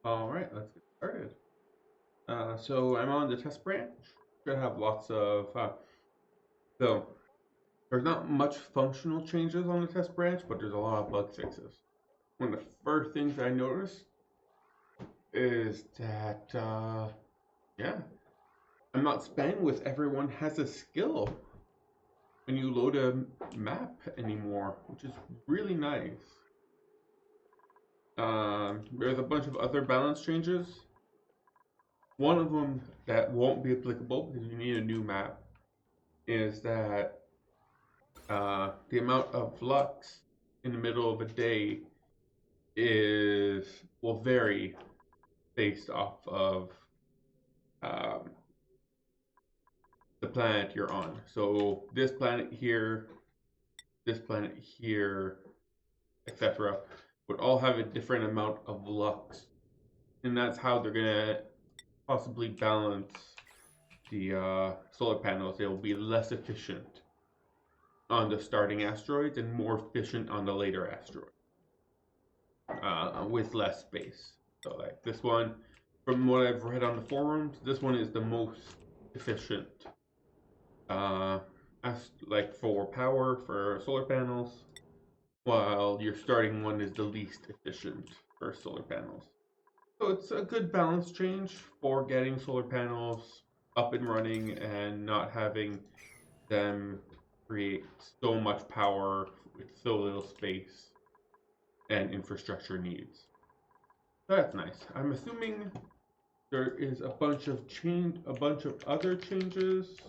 All right, let's get started. So I'm on the test branch. Should have lots of so there's not much functional changes on the test branch, but there's a lot of bug fixes. One of the first things I noticed is that yeah, I'm not spamming with everyone has a skill when you load a map anymore, which is really nice. There's a bunch of other balance changes. One of them that won't be applicable because you need a new map is that the amount of lux in the middle of a day is will vary based off of um, the planet you're on. So this planet here, etc., would all have a different amount of lux, and that's how they're gonna possibly balance the solar panels. They will be less efficient on the starting asteroids and more efficient on the later asteroids. With less space. So like this one, from what I've read on the forums, this one is the most efficient. As like for power for solar panels, while your starting one is the least efficient for solar panels. So it's a good balance change for getting solar panels up and running and not having them create so much power with so little space and infrastructure needs. That's nice. I'm assuming there is a bunch of other changes.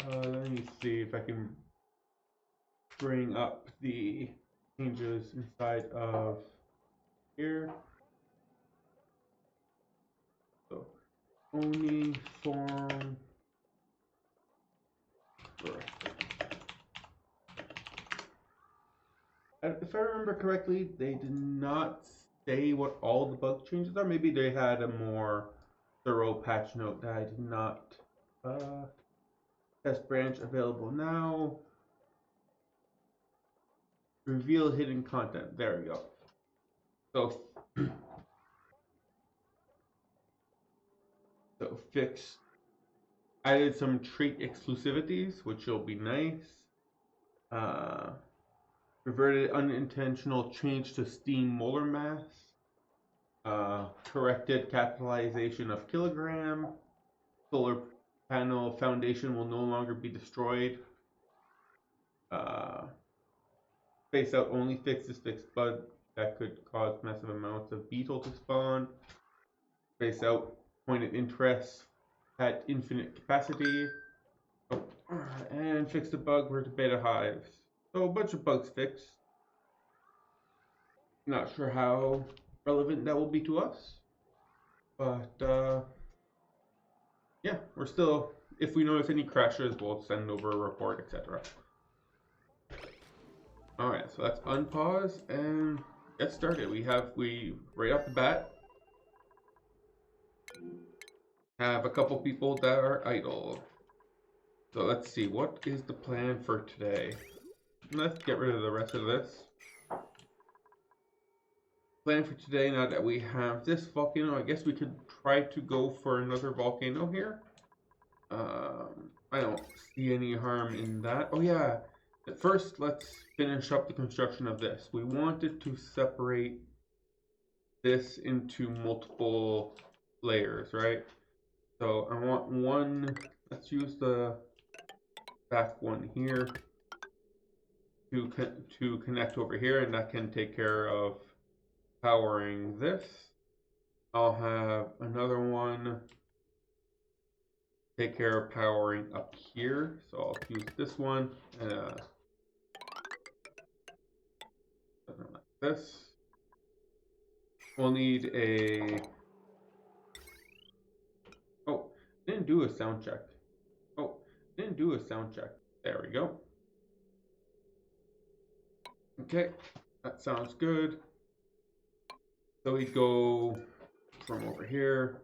Let me see if I can bring up the changes inside of here. So only form. If I remember correctly, they did not say what all the bug changes are. Maybe they had a more thorough patch note that I did not test branch available now. Reveal hidden content. There we go. So, so fix added some trait exclusivities, which will be nice. Reverted unintentional change to steam molar mass. Corrected capitalization of kilogram. Solar panel foundation will no longer be destroyed. Space out only fixes fixed bug that could cause massive amounts of beetle to spawn. Space out point of interest at infinite capacity. Oh, and fix the bug for the beta hives. So a bunch of bugs fixed. Not sure how relevant that will be to us, but yeah, we're still. If we notice any crashes, we'll send over a report, etc. All right, so let's unpause and get started. We right off the bat have a couple people that are idle. So let's see, what is the plan for today? Let's get rid of the rest of this. Plan for today, now that we have this volcano, I guess we could try to go for another volcano here. I don't see any harm in that. Oh yeah, at first let's finish up the construction of this. We wanted to separate this into multiple layers, right? So I want one, let's use the back one here to connect over here, and that can take care of powering this. I'll have another one take care of powering up here, so I'll use this one and something like this. We'll need a didn't do a sound check. Oh, didn't do a sound check. There we go. Okay, that sounds good. So we go from over here,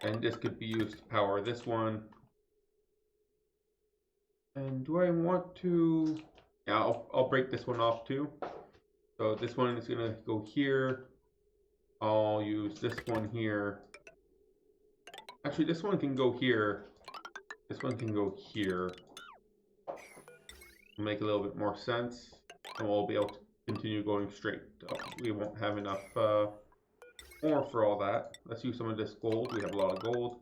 and this could be used to power this one. And do I want to? Yeah, I'll break this one off too. So this one is gonna go here, I'll use this one here. Actually, this one can go here. This one can go here. It'll make a little bit more sense. And we'll be able to continue going straight up. We won't have enough ore for all that. Let's use some of this gold. We have a lot of gold.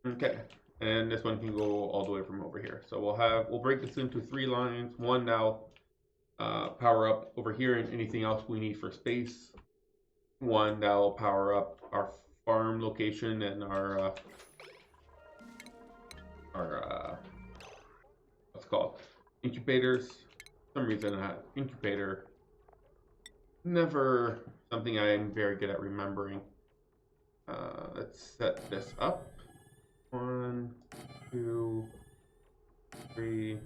Okay. And this one can go all the way from over here. So we'll break this into 3 lines. One now power up over here and anything else we need for space. One that'll power up our farm location and our what's it called, incubators. For some reason, incubator never something I am very good at remembering. Let's set this up. 1, 2, 3,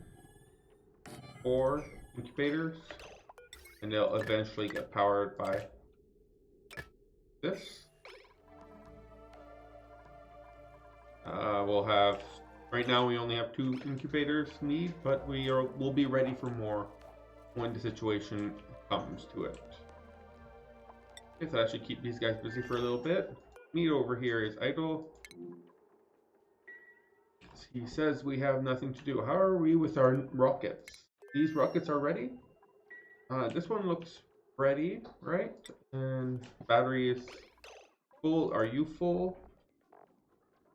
4 incubators, and they'll eventually get powered by this. We'll have, right now we only have 2 incubators need, but we'll be ready for more when the situation comes to it. Okay, so I should keep these guys busy for a little bit. Meat over here is idle. He says we have nothing to do. How are we with our rockets? These rockets are ready? This one looks ready, right? And battery is full. Are you full?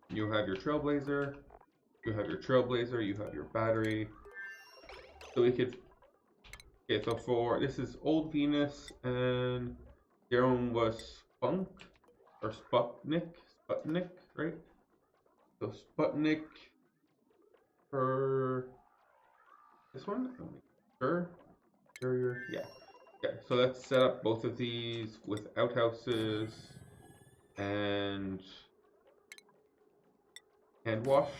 You have your trailblazer. You have your trailblazer. You have your battery. So we could. Okay, so for this is Old Venus, and their own was Spunk or Sputnik, right? So Sputnik for this one. Sure. Yeah. Okay, so let's set up both of these with outhouses and hand wash.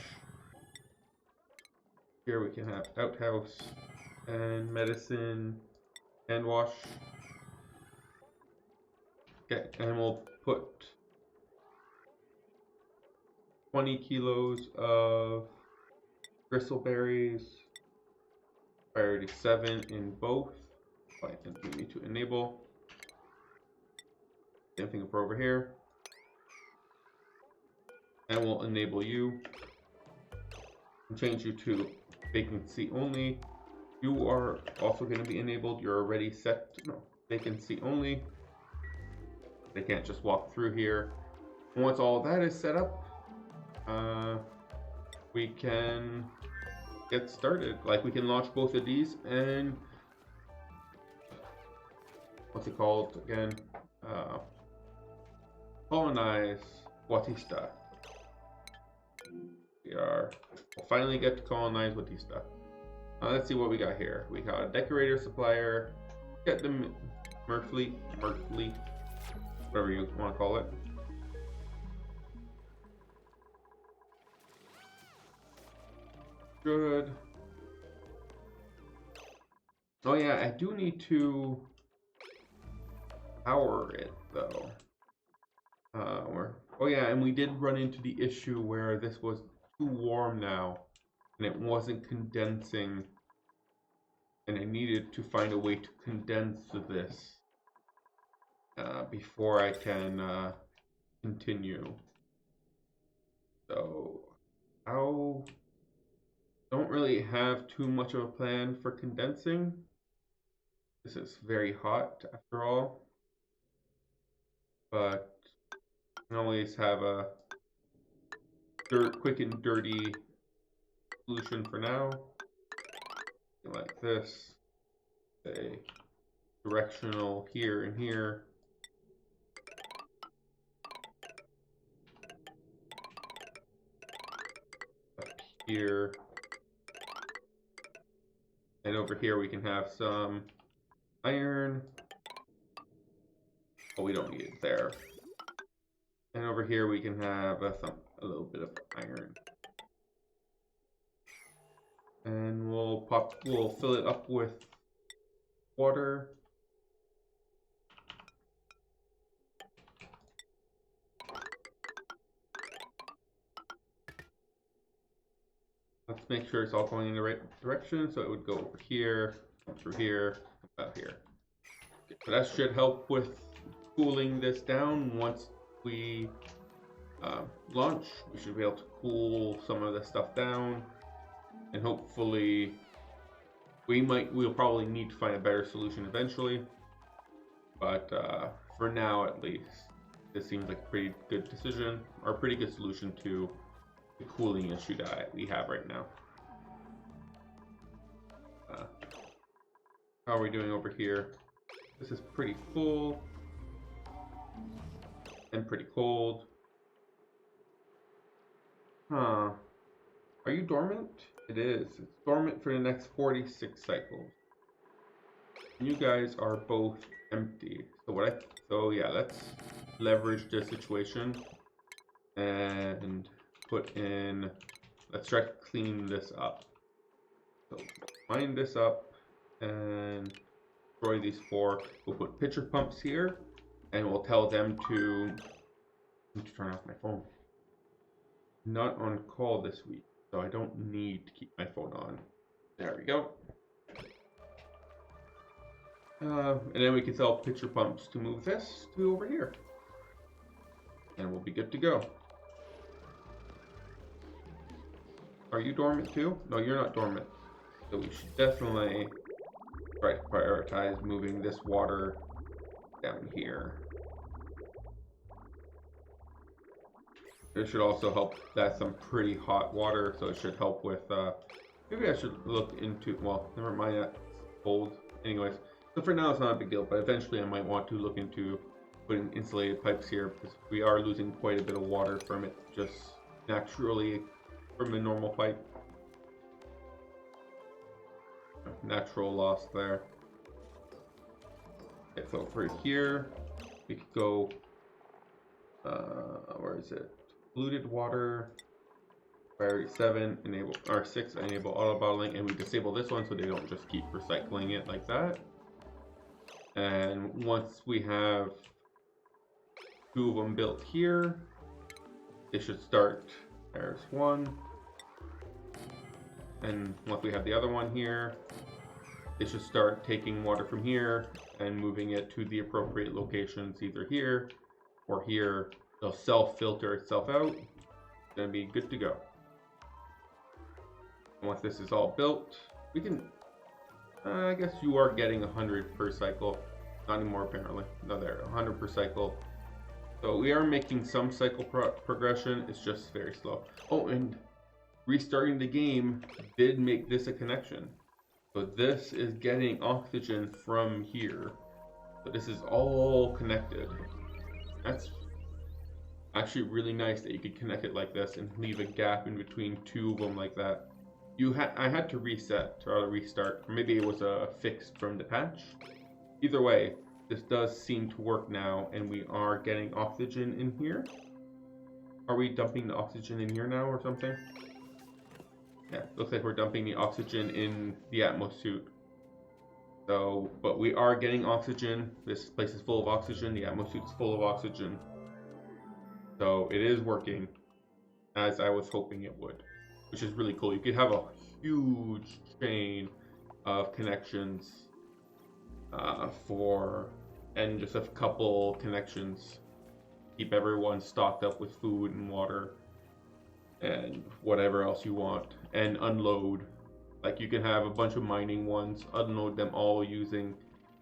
Here we can have outhouse and medicine, hand wash. Okay, and we'll put 20 kilos of bristleberries, priority 7 in both. And we need to enable. Same thing for over here. And we'll enable you and change you to vacancy only. You are also going to be enabled. You're already set to vacancy only. They can't just walk through here. And once all that is set up, we can get started. Like, we can launch both of these and what's it called again? Colonize Watista. We'll finally get to colonize Watista. Let's see what we got here. We got a decorator supplier. Get the Merfleet, whatever you want to call it. Good. Oh yeah, I do need to power it though. Oh yeah, and we did run into the issue where this was too warm now and it wasn't condensing, and I needed to find a way to condense this before I can continue. So don't really have too much of a plan for condensing. This is very hot after all, but you can always have a quick and dirty solution for now. Like this, say directional here and here. Up here. And over here we can have some iron. Oh, we don't need it there. And over here we can have a little bit of iron. And we'll fill it up with water. Let's make sure it's all going in the right direction. So it would go over here, come through here, come out here. Okay, so that should help with cooling this down once we launch. We should be able to cool some of this stuff down, and hopefully we'll probably need to find a better solution eventually, but for now at least this seems like a pretty good decision, or a pretty good solution to the cooling issue that we have right now. How are we doing over here? This is pretty full and pretty cold. Huh. Are you dormant? It is. It's dormant for the next 46 cycles. You guys are both empty. So yeah, let's leverage this situation and put in, let's try to clean this up. So mine this up and destroy these 4. We'll put pitcher pumps here, and we'll tell them to, I need to turn off my phone. Not on call this week, so I don't need to keep my phone on. There we go. And then we can tell pitcher pumps to move this to over here, and we'll be good to go. Are you dormant too? No, you're not dormant. So we should definitely try to prioritize moving this water down here. It should also help. That's some pretty hot water, so it should help with, maybe I should look into, well, never mind, that's cold. Anyways, so for now it's not a big deal, but eventually I might want to look into putting insulated pipes here, because we are losing quite a bit of water from it, just naturally from a normal pipe. Natural loss there. Okay, so for here, we could go, where is it? Polluted water, priority 7, enable, or 6, enable auto bottling, and we disable this one so they don't just keep recycling it like that. And once we have 2 of them built here, they should start, there's 1. And once we have the other one here, they should start taking water from here and moving it to the appropriate locations, either here or here. They'll self-filter itself out. It's gonna be good to go. And once this is all built, we can, I guess you are getting 100 per cycle. Not anymore apparently. No, there, 100 per cycle. So we are making some cycle progression. It's just very slow. Oh, and restarting the game did make this a connection. So this is getting oxygen from here. So this is all connected. That's actually really nice that you could connect it like this and leave a gap in between 2 of them like that. I had to reset or restart, or maybe it was fixed from the patch. Either way, this does seem to work now, and we are getting oxygen in here. Are we dumping the oxygen in here now or something? Yeah, looks like we're dumping the oxygen in the Atmos suit. So, but we are getting oxygen. This place is full of oxygen. The Atmos suit's full of oxygen. So it is working as I was hoping it would, which is really cool. You could have a huge chain of connections and just a couple connections. Keep everyone stocked up with food and water and whatever else you want, and unload. Like you can have a bunch of mining ones, unload them all using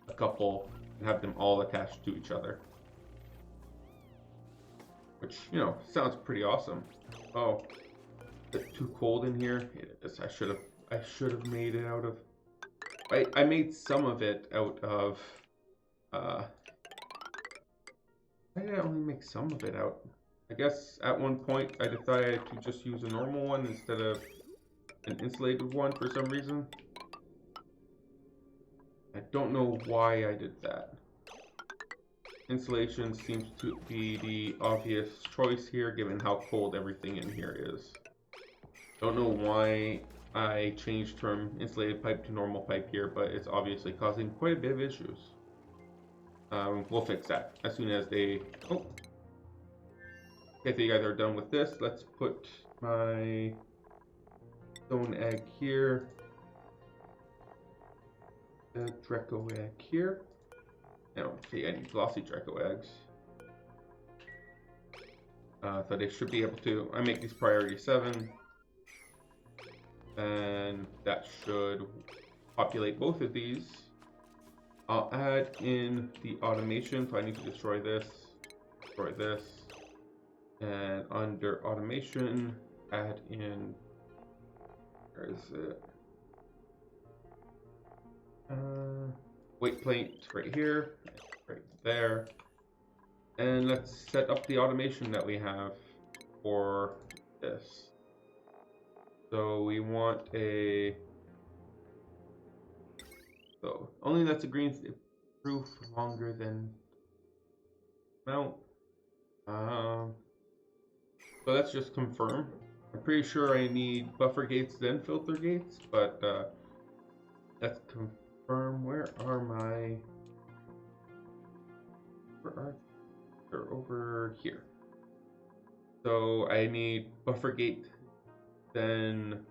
a couple, and have them all attached to each other. Which, you know, sounds pretty awesome. Oh, it's too cold in here. It is. I should have made it out of. I made some of it out of. Why did I only make some of it out? I guess at one point I decided to just use a normal one instead of an insulated one for some reason. I don't know why I did that. Insulation seems to be the obvious choice here, given how cold everything in here is. Don't know why I changed from insulated pipe to normal pipe here, but it's obviously causing quite a bit of issues. We'll fix that as soon as they... Oh. Okay, so you guys are done with this. Let's put my stone egg here. The Draco egg here. I don't see any glossy Draco eggs. So they should be able to. I make these priority 7. And that should populate both of these. I'll add in the automation, so I need to destroy this, and under automation, add in, where is it? Weight plate right here, right there. And let's set up the automation that we have for this. So we want a, so only lets a green proof longer than mount. So let's just confirm. I'm pretty sure I need buffer gates then filter gates, but let's confirm. Where are my? Where are? They're over here. So I need buffer gate, then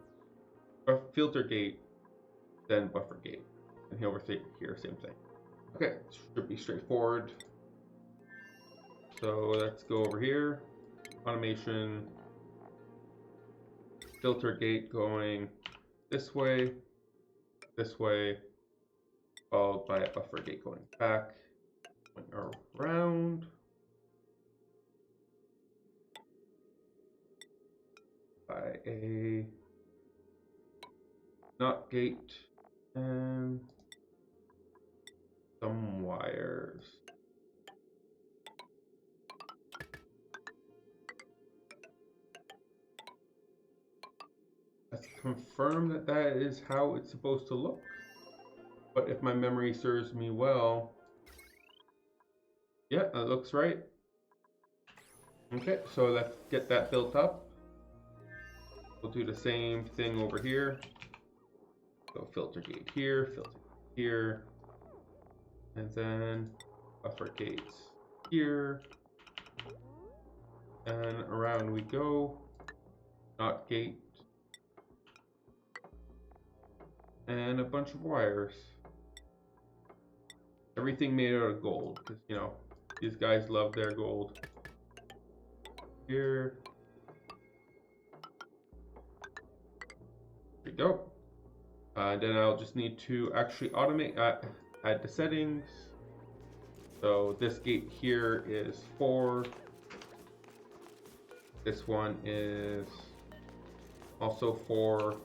filter gate, then buffer gate, and over here, same thing. Okay, should be straightforward. So let's go over here, automation, filter gate going this way, followed by a buffer gate going back, going around, by a NOT gate, and some wires. Let's confirm that that is how it's supposed to look. But if my memory serves me well, yeah, that looks right. Okay, so let's get that built up. We'll do the same thing over here. So filter gate here, and then buffer gates here, and around we go. NOT gate, and a bunch of wires. Everything made out of gold, because you know these guys love their gold. Here we go. Then I'll just need to actually automate, add the settings. So this gate here is 4. This one is also 4.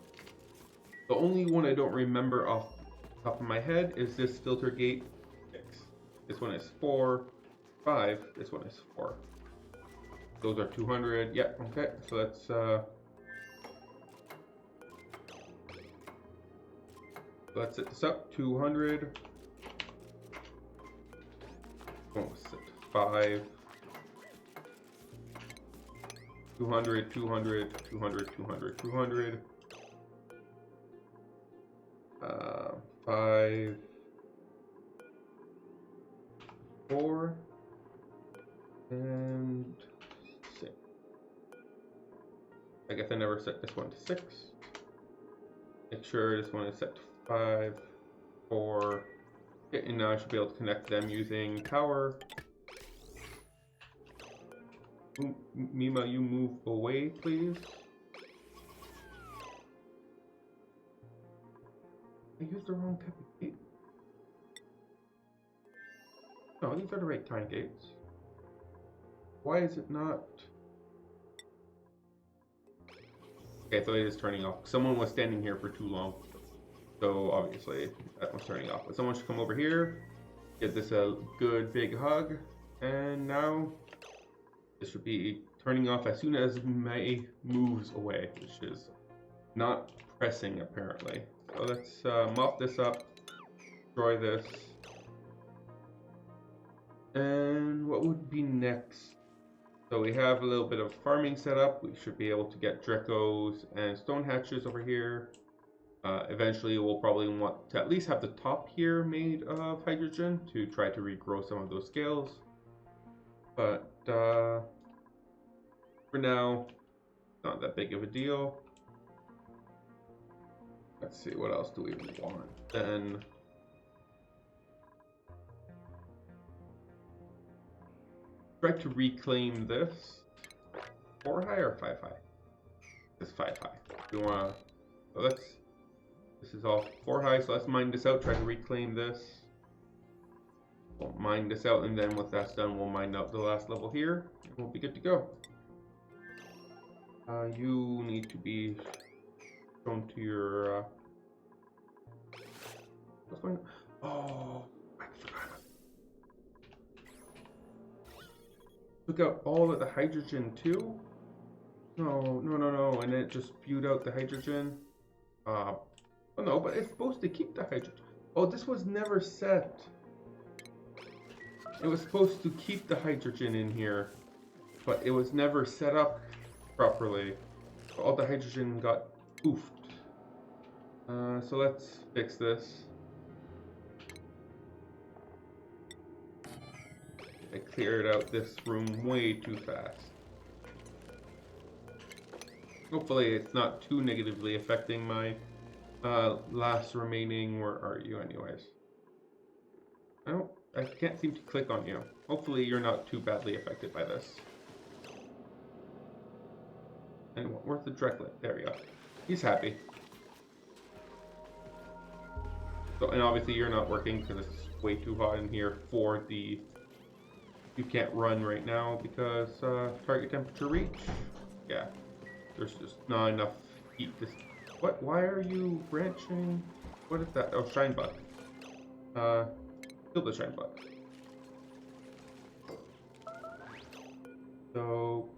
The only one I don't remember off the top of my head is this filter gate 6. This one is 4, 5. This one is 4. Those are 200. Yeah, okay. So let's set this up. 200. Oh, set 5. 200, 200, 200, 200, 200. 5, 4, and 6. I guess I never set this one to 6. Make sure this one is set to 5, 4. Okay, and now I should be able to connect them using power. Mima, you move away, please. I used the wrong type of gate. No, these are the right kind gates. Why is it not? Okay, so it is turning off. Someone was standing here for too long. So obviously that one's turning off. But someone should come over here, give this a good big hug, and now this should be turning off as soon as May moves away, which is not pressing apparently. So let's mop this up, destroy this. And what would be next? So we have a little bit of farming set up. We should be able to get Dracos and stone hatches over here. Eventually we'll probably want to at least have the top here made of hydrogen to try to regrow some of those scales. But for now, not that big of a deal. Let's see, what else do we want? Then try to reclaim this. 4 high or 5 high? It's 5 high. You wanna, so this is all 4 high, so let's mine this out, try to reclaim this. We'll mine this out, and then once that's done, we'll mine out the last level here, and we'll be good to go. You need to be shown to your, what's going on? Oh, I forgot. Took out all of the hydrogen too? No, and it just spewed out the hydrogen. Oh no, but it's supposed to keep the hydrogen. Oh, this was never set. It was supposed to keep the hydrogen in here, but it was never set up properly. All the hydrogen got poofed. So let's fix this. I cleared out this room way too fast. Hopefully it's not too negatively affecting my last remaining. Where are you anyways? I can't seem to click on you. Hopefully you're not too badly affected by this. And where's the Drecklet? There we go. He's happy. So, and obviously you're not working because it's way too hot in here for the... You can't run right now because target temperature reach. Yeah, there's just not enough heat. What? Why are you branching? What is that? Oh, shine bug. Kill the shine bug. So,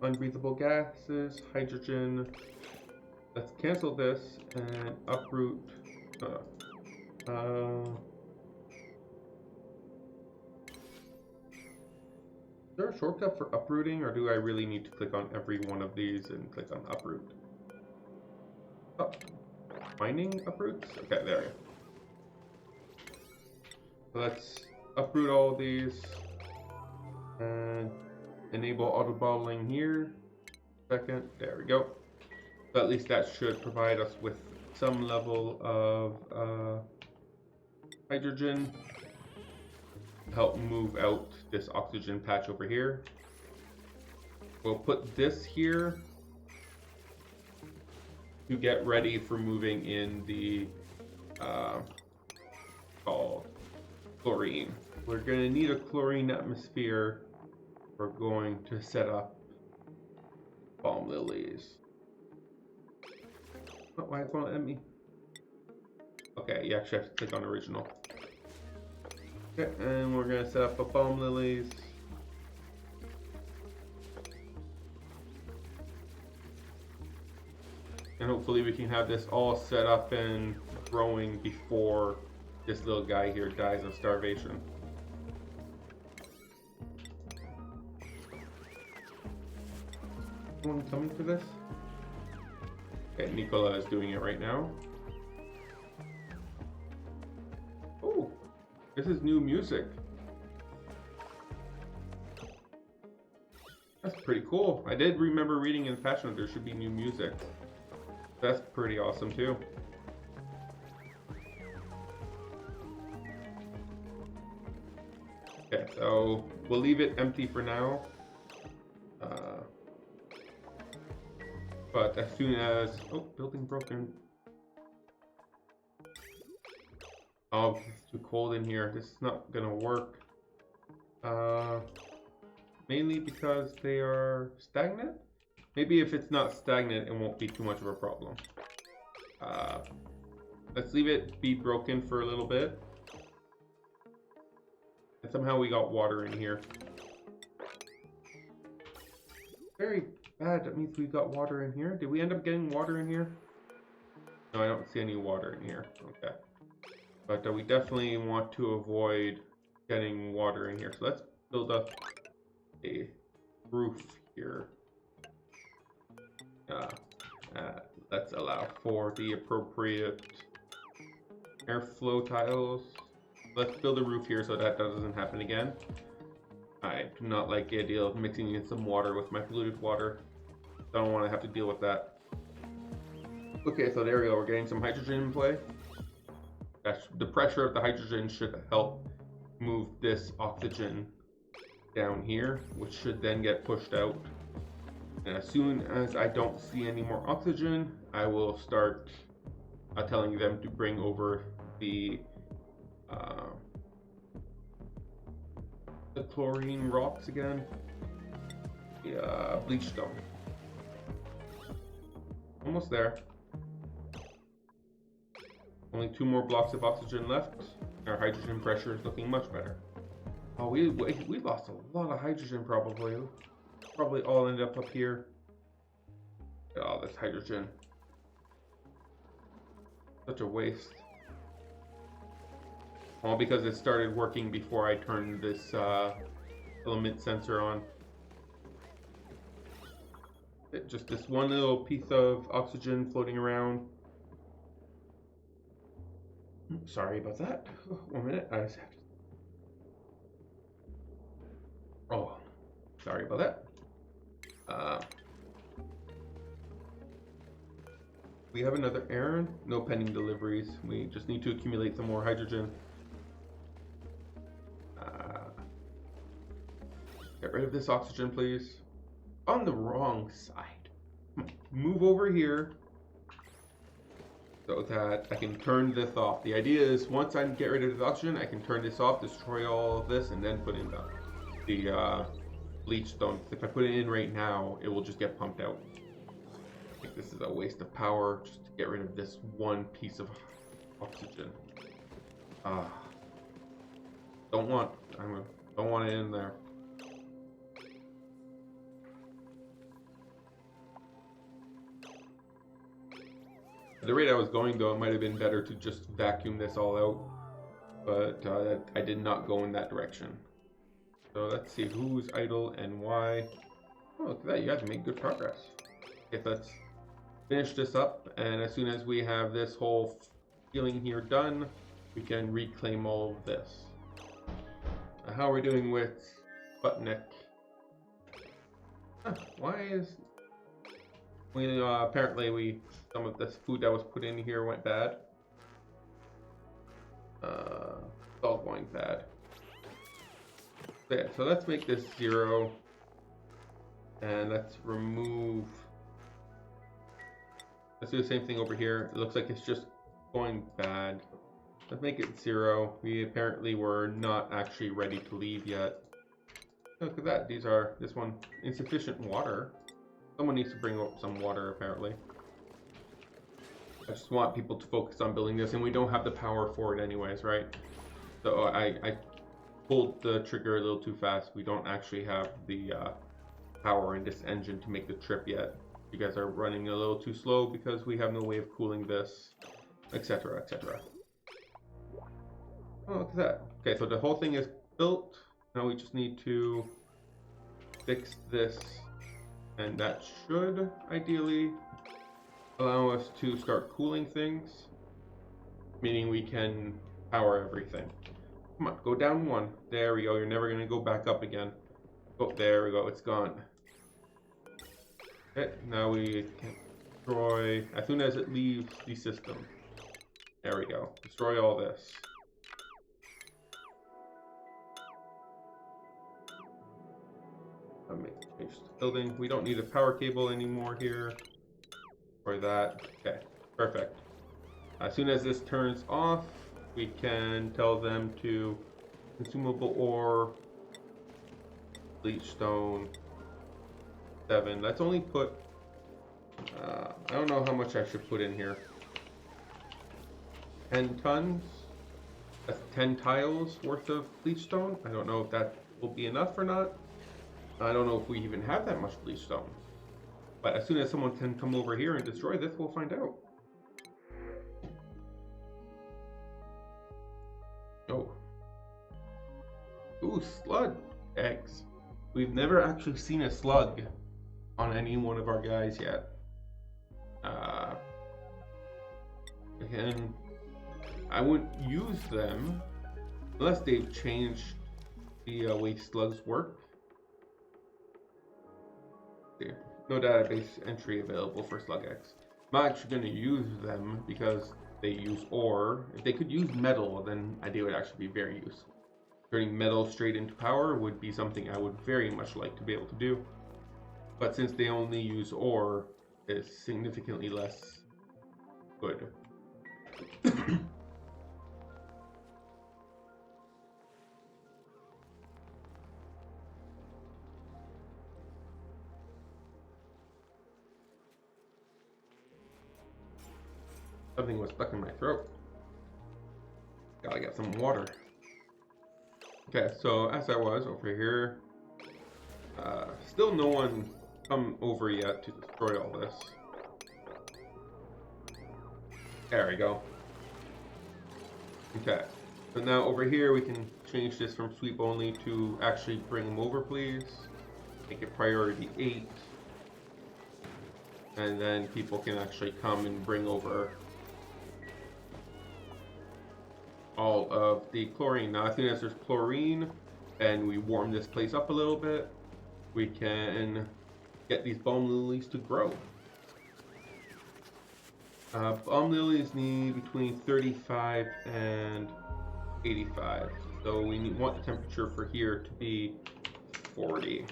unbreathable gases, hydrogen. Let's cancel this and uproot. Is there a shortcut for uprooting, or do I really need to click on every one of these and click on uproot? Oh, mining uproots? Okay, there we go. So let's uproot all of these and enable auto bottling here. Second, there we go. So at least that should provide us with some level of hydrogen. Help move out this oxygen patch over here. We'll put this here to get ready for moving in the called chlorine. We're going to need a chlorine atmosphere. We're going to set up balm lilies. Oh, why is it going at me? Okay, you actually have to click on original. Okay, and we're going to set up a balm lilies. And hopefully we can have this all set up and growing before this little guy here dies of starvation. Anyone coming for this? Okay, Nicola is doing it right now. Oh, this is new music. That's pretty cool. I did remember reading in Passion there should be new music. That's pretty awesome too. Okay, so we'll leave it empty for now. But as soon as... Oh, building broken. Oh, it's too cold in here. This is not gonna work. Mainly because they are stagnant? Maybe if it's not stagnant, it won't be too much of a problem. Let's leave it be broken for a little bit. And somehow we got water in here. Very bad. That means we got water in here. Did we end up getting water in here? No, I don't see any water in here. Okay. But we definitely want to avoid getting water in here. So let's build up a roof here. Let's allow for the appropriate airflow tiles. Let's build a roof here so that doesn't happen again. I do not like the idea of mixing in some water with my polluted water. I don't want to have to deal with that. Okay, so there we go. We're getting some hydrogen in play. The pressure of the hydrogen should help move this oxygen down here, which should then get pushed out. And as soon as I don't see any more oxygen, I will start telling them to bring over the chlorine rocks again, the bleach stone. Almost there. Only 2 more blocks of oxygen left. Our hydrogen pressure is looking much better. Oh, we lost a lot of hydrogen probably. Probably all ended up here. Oh, this hydrogen. Such a waste. All because it started working before I turned this element sensor on. Just this one little piece of oxygen floating around. Sorry about that. 1 minute. I just have to... Oh, sorry about that. We have another errand. No pending deliveries. We just need to accumulate some more hydrogen. Get rid of this oxygen, please. On the wrong side. Move over here so that I can turn this off. The idea is once I get rid of the oxygen, I can turn this off, destroy all of this, and then put in the bleach stone. If I put it in right now, it will just get pumped out. I think this is a waste of power just to get rid of this one piece of oxygen. Don't want it in there. At the rate I was going, though, it might have been better to just vacuum this all out, but I did not go in that direction. So let's see who's idle and why. Oh, look at that, you guys made good progress. Okay, let's finish this up, and as soon as we have this whole healing here done, we can reclaim all of this. How are we doing with Sputnik? Why is... apparently some of this food that was put in here went bad. It's all going bad. So yeah, so let's make this 0. And let's remove... Let's do the same thing over here. It looks like it's just going bad. Let's make it 0. We apparently were not actually ready to leave yet. Look at that. This one, insufficient water. Someone needs to bring up some water, apparently. I just want people to focus on building this, and we don't have the power for it anyways, right? So I pulled the trigger a little too fast. We don't actually have the power in this engine to make the trip yet. You guys are running a little too slow because we have no way of cooling this, etc., etc. Oh, look at that. Okay, so the whole thing is built. Now we just need to fix this. And that should ideally allow us to start cooling things, meaning we can power everything. Come on, go down 1. There we go. You're never going to go back up again. Oh, there we go. It's gone. Okay, now we can destroy as soon as it leaves the system. There we go. Destroy all this. Finish the building. We don't need a power cable anymore here. For that. Okay, perfect. As soon as this turns off, we can tell them to consumable ore, bleach stone, 7. Let's only put, I don't know how much I should put in here. 10 tons? That's 10 tiles worth of bleach stone. I don't know if that will be enough or not. I don't know if we even have that much bleach stone. But as soon as someone can come over here and destroy this, we'll find out. Oh. Ooh, slug eggs. We've never actually seen a slug on any one of our guys yet. Again, I wouldn't use them unless they've changed the way slugs work. There. No database entry available for slug eggs. I'm not actually going to use them because they use ore. If they could use metal, then they would actually be very useful. Turning metal straight into power would be something I would very much like to be able to do. But since they only use ore, it's significantly less good. Something was stuck in my throat. Gotta get some water. Okay, so as I was over here, still no one come over yet to destroy all this. There we go. Okay, so now over here we can change this from sweep only to actually bring them over, please. Make it priority 8. And then people can actually come and bring over all of the chlorine. Now, as soon as there's chlorine and we warm this place up a little bit, we can get these balm lilies to grow. Balm lilies need between 35 and 85. So we want the temperature for here to be 40.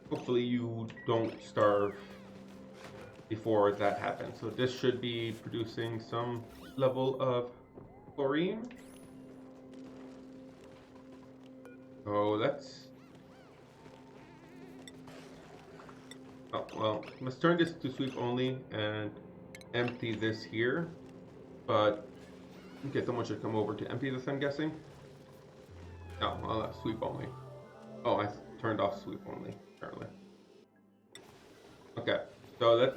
Hopefully you don't starve before that happens. So this should be producing some level of chlorine. Oh, that's... Oh, well, let's turn this to sweep only and empty this here. But, okay, someone should come over to empty this, I'm guessing. Oh, well, that's sweep only. Oh, I turned off sweep only, apparently. Okay, so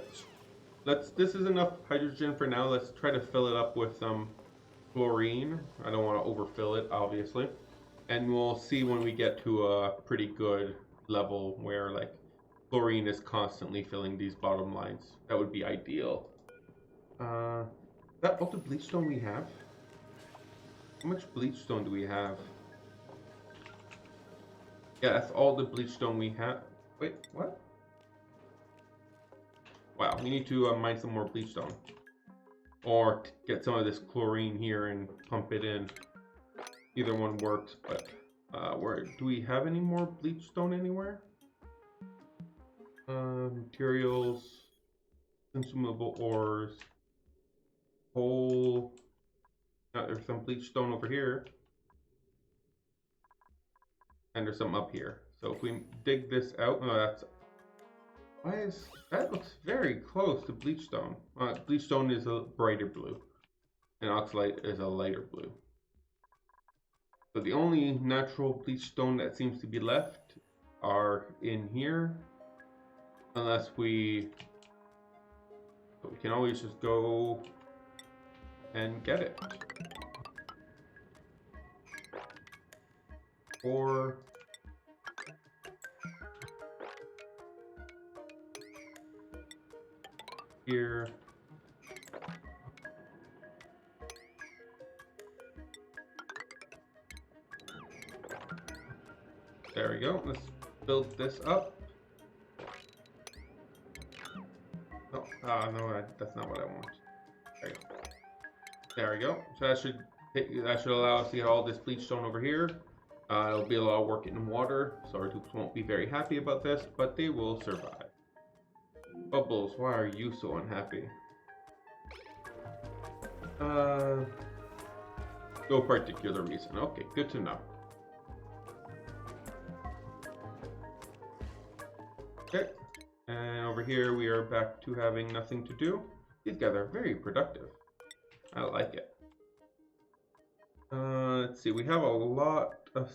this is enough hydrogen for now. Let's try to fill it up with some chlorine. I don't want to overfill it, obviously. And we'll see when we get to a pretty good level where, like, chlorine is constantly filling these bottom lines. That would be ideal. Is that all the bleach stone we have? How much bleach stone do we have? Yeah, that's all the bleach stone we have. Wait, what? Wow, we need to mine some more bleach stone. Or get some of this chlorine here and pump it in. Either one works, but where do we have any more bleach stone anywhere? Materials, consumable ores, coal. There's some bleach stone over here. And there's some up here. So if we dig this out, that looks very close to bleach stone. Bleach stone is a brighter blue, and oxalite is a lighter blue. So the only natural bleach stone that seems to be left are in here, unless we can always just go and get it. Or here. There we go. Let's build this up. Oh, no, that's not what I want. There we go. There we go. So that should allow us to get all this bleach stone over here. It'll be a lot of work in water, so our dupes won't be very happy about this, but they will survive. Bubbles, why are you so unhappy? No particular reason. Okay, good to know. Okay, and over here we are back to having nothing to do. These guys are very productive. I like it. Let's see, we have a lot of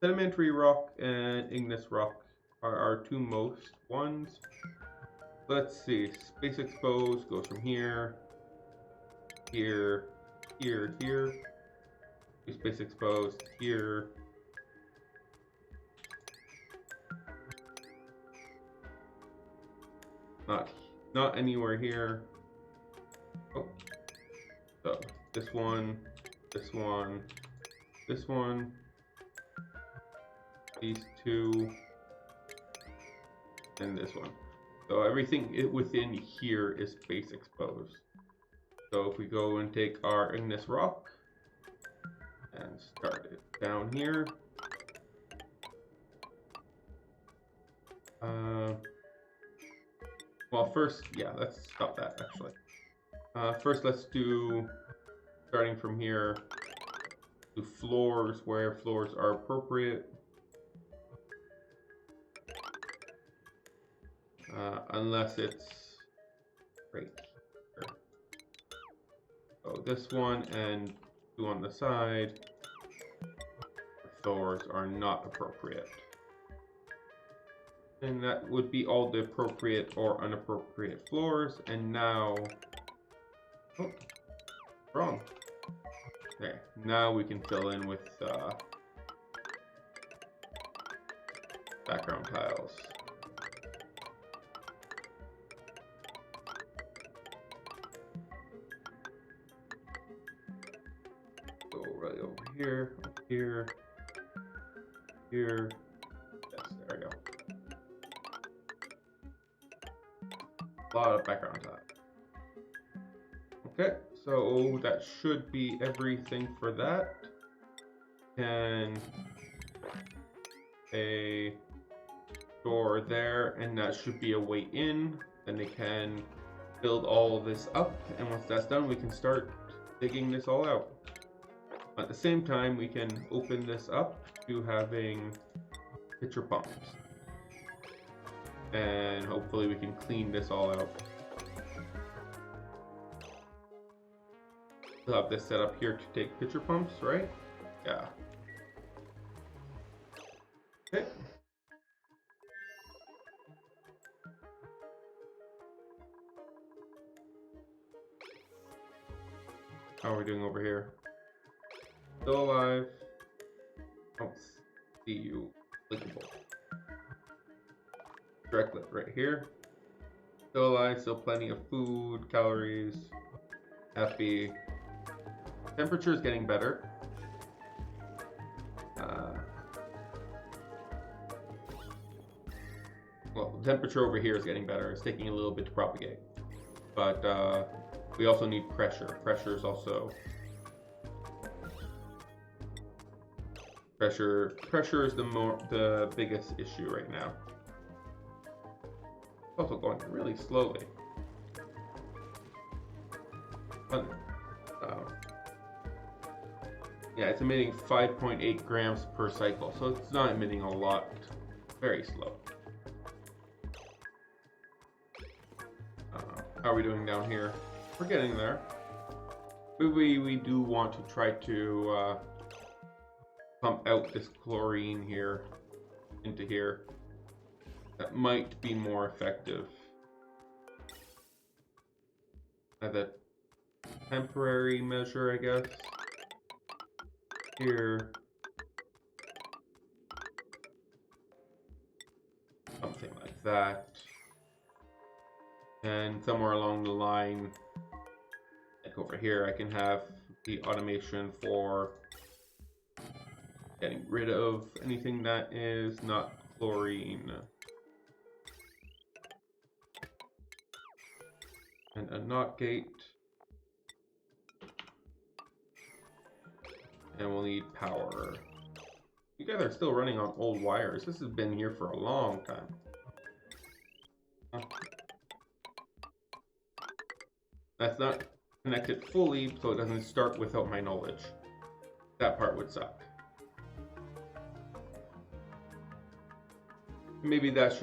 sedimentary rock and igneous rock are our two most ones. Let's see, space exposed goes from here, here, here, here. Space exposed here. Not anywhere here. Oh. So this one, this one, this one, these two, and this one. So everything within here is space exposed. So if we go and take our igneous rock and start it down here. Well, first, yeah, let's stop that actually. First, let's do, starting from here, do floors where floors are appropriate. Unless it's right here. So this one and two on the side, floors are not appropriate. And that would be all the appropriate or inappropriate floors. And now, oh, wrong. Okay, now we can fill in with background tiles. Go right over here, here, here. Yes, there we go. A lot of background time. Okay, so that should be everything for that. And a door there, and that should be a way in. Then they can build all of this up, and once that's done, we can start digging this all out. At the same time, we can open this up to having pitcher pumps. And hopefully we can clean this all out. We'll have this set up here to take pitcher pumps, right? Yeah. Okay. How are we doing over here? Still alive. I don't see you clickable. Directlet right here. Still alive, still plenty of food, calories, happy. Temperature is getting better. Well, the temperature over here is getting better. It's taking a little bit to propagate. But we also need pressure. Pressure is also... Pressure is the biggest issue right now. It's also going really slowly. Yeah, it's emitting 5.8 grams per cycle, so it's not emitting a lot. Very slow. How are we doing down here? We're getting there. We do want to try to pump out this chlorine here into here. That might be more effective. As a temporary measure, I guess. Here. Something like that. And somewhere along the line, like over here, I can have the automation for getting rid of anything that is not chlorine. And a NOT gate. And we'll need power. You guys are still running on old wires. This has been here for a long time. That's not connected fully, so it doesn't start without my knowledge. That part would suck. Maybe that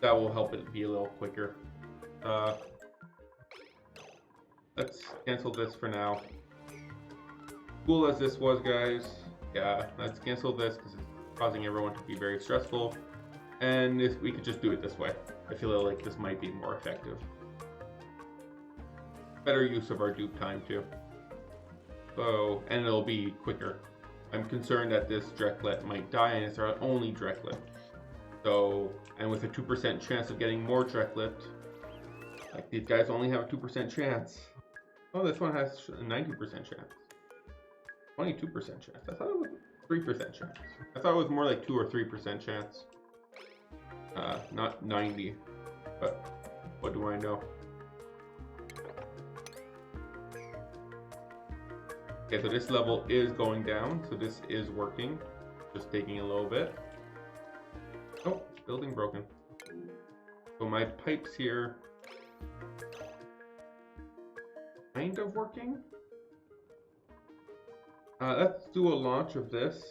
will help it be a little quicker. Let's cancel this for now. Cool as this was, guys. Yeah, let's cancel this because it's causing everyone to be very stressful. And if we could just do it this way, I feel like this might be more effective. Better use of our dupe time too. So, and it'll be quicker. I'm concerned that this Drecklet might die, and it's our only Drecklet. So, and with a 2% chance of getting more Drecklet, like these guys only have a 2% chance. Oh, this one has a 90% chance. 22% chance. I thought it was 3% chance. I thought it was more like 2 or 3% chance. Not 90. But what do I know? Okay, so this level is going down, so this is working. Just taking a little bit. Oh, building broken. So my pipes here kind of working. Let's do a launch of this.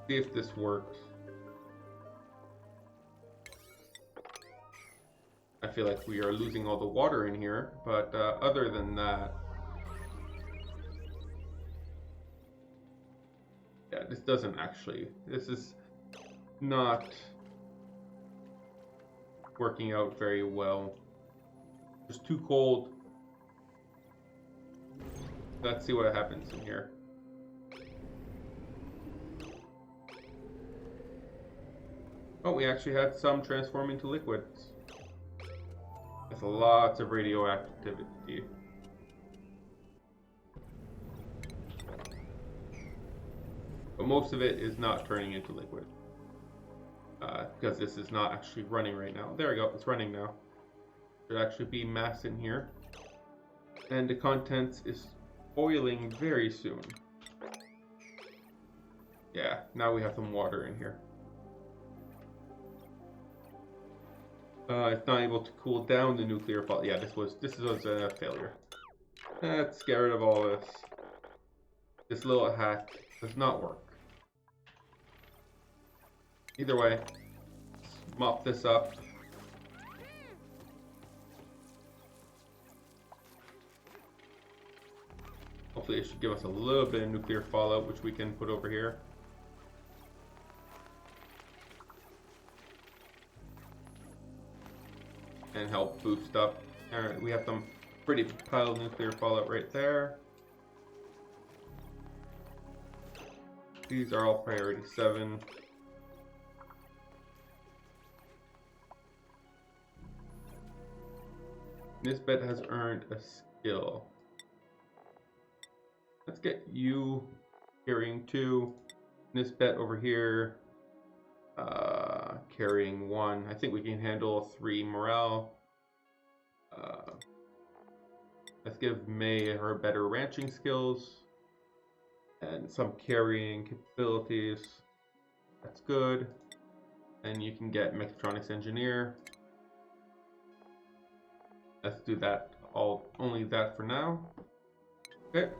See if this works. I feel like we are losing all the water in here, but other than that, yeah, this doesn't actually, this is not working out very well. It's too cold. Let's see what happens in here. Oh, we actually had some transform into liquids. With lots of radioactivity. But most of it is not turning into liquid. Because this is not actually running right now. There we go, it's running now. Should actually be mass in here. And the contents is boiling very soon. Yeah, now we have some water in here. It's not able to cool down the nuclear fallout. Yeah, this was a failure. Let's get rid of all this. This little hack does not work. Either way, let's mop this up. Hopefully it should give us a little bit of nuclear fallout, which we can put over here. And help boost up. Alright, we have some pretty pile of nuclear fallout right there. These are all priority 7. This bed has earned a skill. Let's get you carrying 2. This bet over here carrying 1. I think we can handle 3 morale. Let's give May her better ranching skills and some carrying capabilities. That's good. And you can get mechatronics engineer. Let's do that. Only that for now. Okay.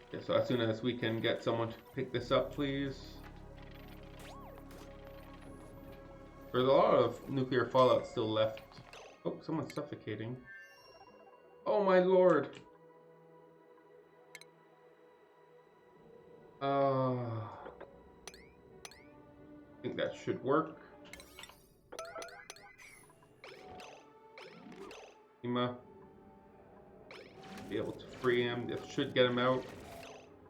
Okay, so as soon as we can get someone to pick this up, please. There's a lot of nuclear fallout still left. Oh, someone's suffocating. Oh my lord. I think that should work. Ema. Be able to free him. This should get him out.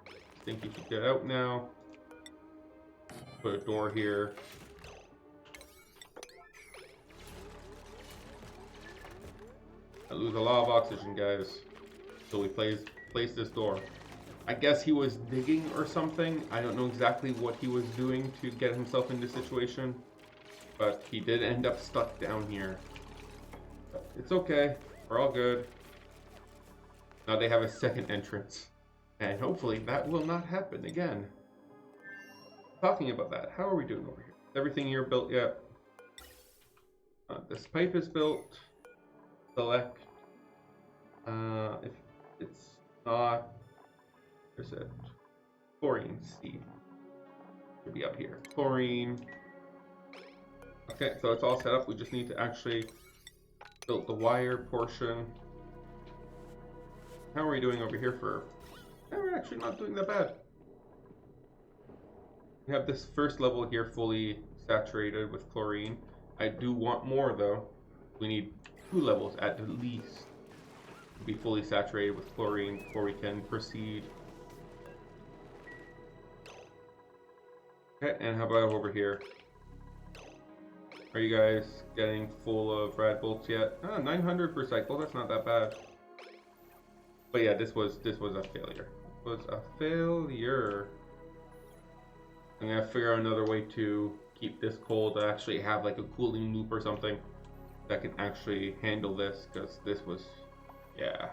I think he should get out now. Put a door here. I lose a lot of oxygen, guys. So we place this door. I guess he was digging or something. I don't know exactly what he was doing to get himself in this situation. But he did end up stuck down here. But it's okay. We're all good. Now they have a second entrance. And hopefully that will not happen again. Talking about that, how are we doing over here? Is everything here built yet? This pipe is built. Select. If it's not, where's it? Chlorine C. Should be up here. Chlorine. Okay, so it's all set up. We just need to actually build the wire portion. How are we doing over here for? We're actually not doing that bad. We have this first level here fully saturated with chlorine. I do want more though. We need 2 levels at least to be fully saturated with chlorine before we can proceed. Okay, and how about over here? Are you guys getting full of rad bolts yet? 900 per cycle, that's not that bad. But yeah, this was a failure. It was a failure. I'm gonna figure out another way to keep this cold. I actually have like a cooling loop or something that can actually handle this, because this was, yeah.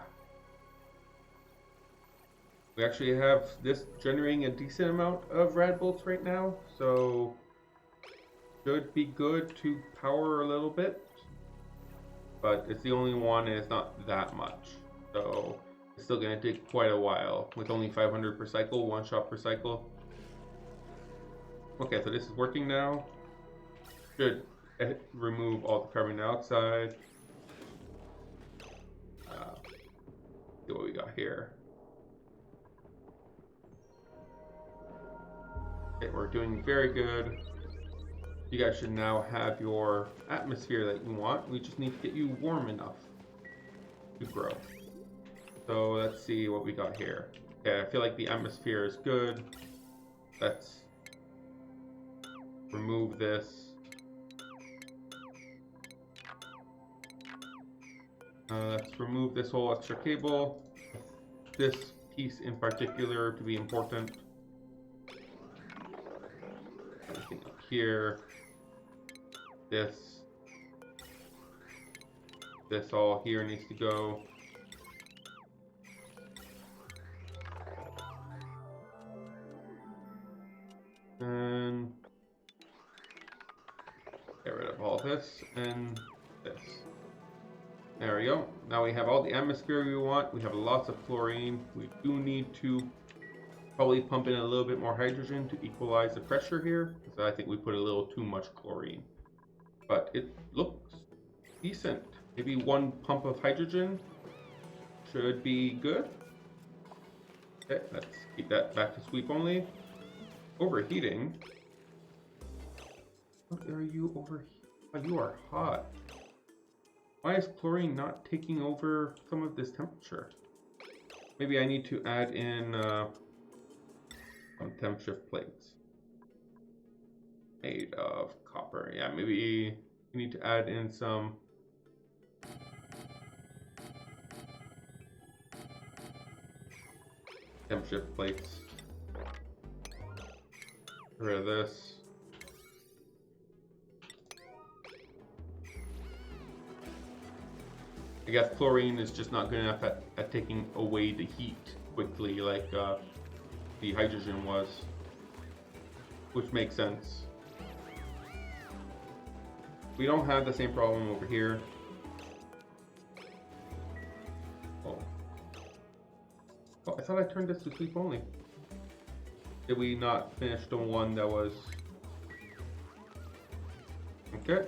We actually have this generating a decent amount of rad bolts right now, so should be good to power a little bit. But it's the only one and it's not that much. So it's still gonna take quite a while with only 500 per cycle, 1 shot per cycle. Okay, so this is working now. Should remove all the carbon dioxide. See what we got here. Okay, we're doing very good. You guys should now have your atmosphere that you want. We just need to get you warm enough to grow. So let's see what we got here. Okay, I feel like the atmosphere is good. Let's remove this. Let's remove this whole extra cable. This piece in particular to be important. Everything up here. This all here needs to go. And get rid of all this and this. There we go. Now we have all the atmosphere we want. We have lots of chlorine. We do need to probably pump in a little bit more hydrogen to equalize the pressure here, because I think we put a little too much chlorine. But it looks decent. Maybe 1 pump of hydrogen should be good. Okay, let's keep that back to sweep only. Overheating. What are you overheating? Oh, you are hot. Why is chlorine not taking over some of this temperature? Maybe I need to add in some temp shift plates made of copper. Yeah, maybe we need to add in some temp shift plates. Get rid of this. I guess chlorine is just not good enough at taking away the heat quickly like the hydrogen was, which makes sense. We don't have the same problem over here. Oh, I thought I turned this to sleep only. Did we not finish the one that was... Okay.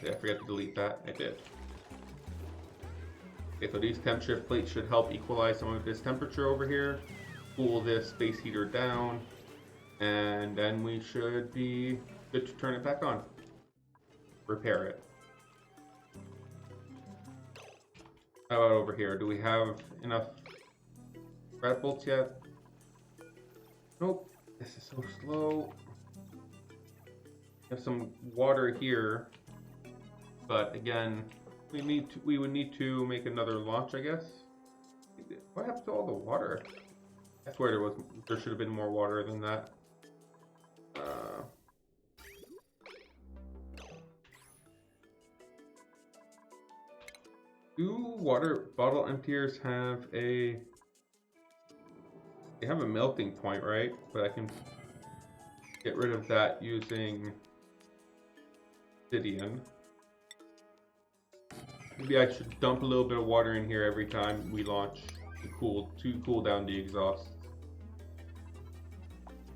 Did I forget to delete that? I did. Okay, so these temp shift plates should help equalize some of this temperature over here, cool this space heater down, and then we should be good to turn it back on. Repair it. How about over here? Do we have enough rat bolts yet? Nope. This is so slow. We have some water here, but again, we would need to make another launch, I guess. What happened to all the water? I swear there should have been more water than that. Do water bottle emptiers have a... They have a melting point, right? But I can get rid of that using obsidian. Maybe I should dump a little bit of water in here every time we launch to cool down the exhaust.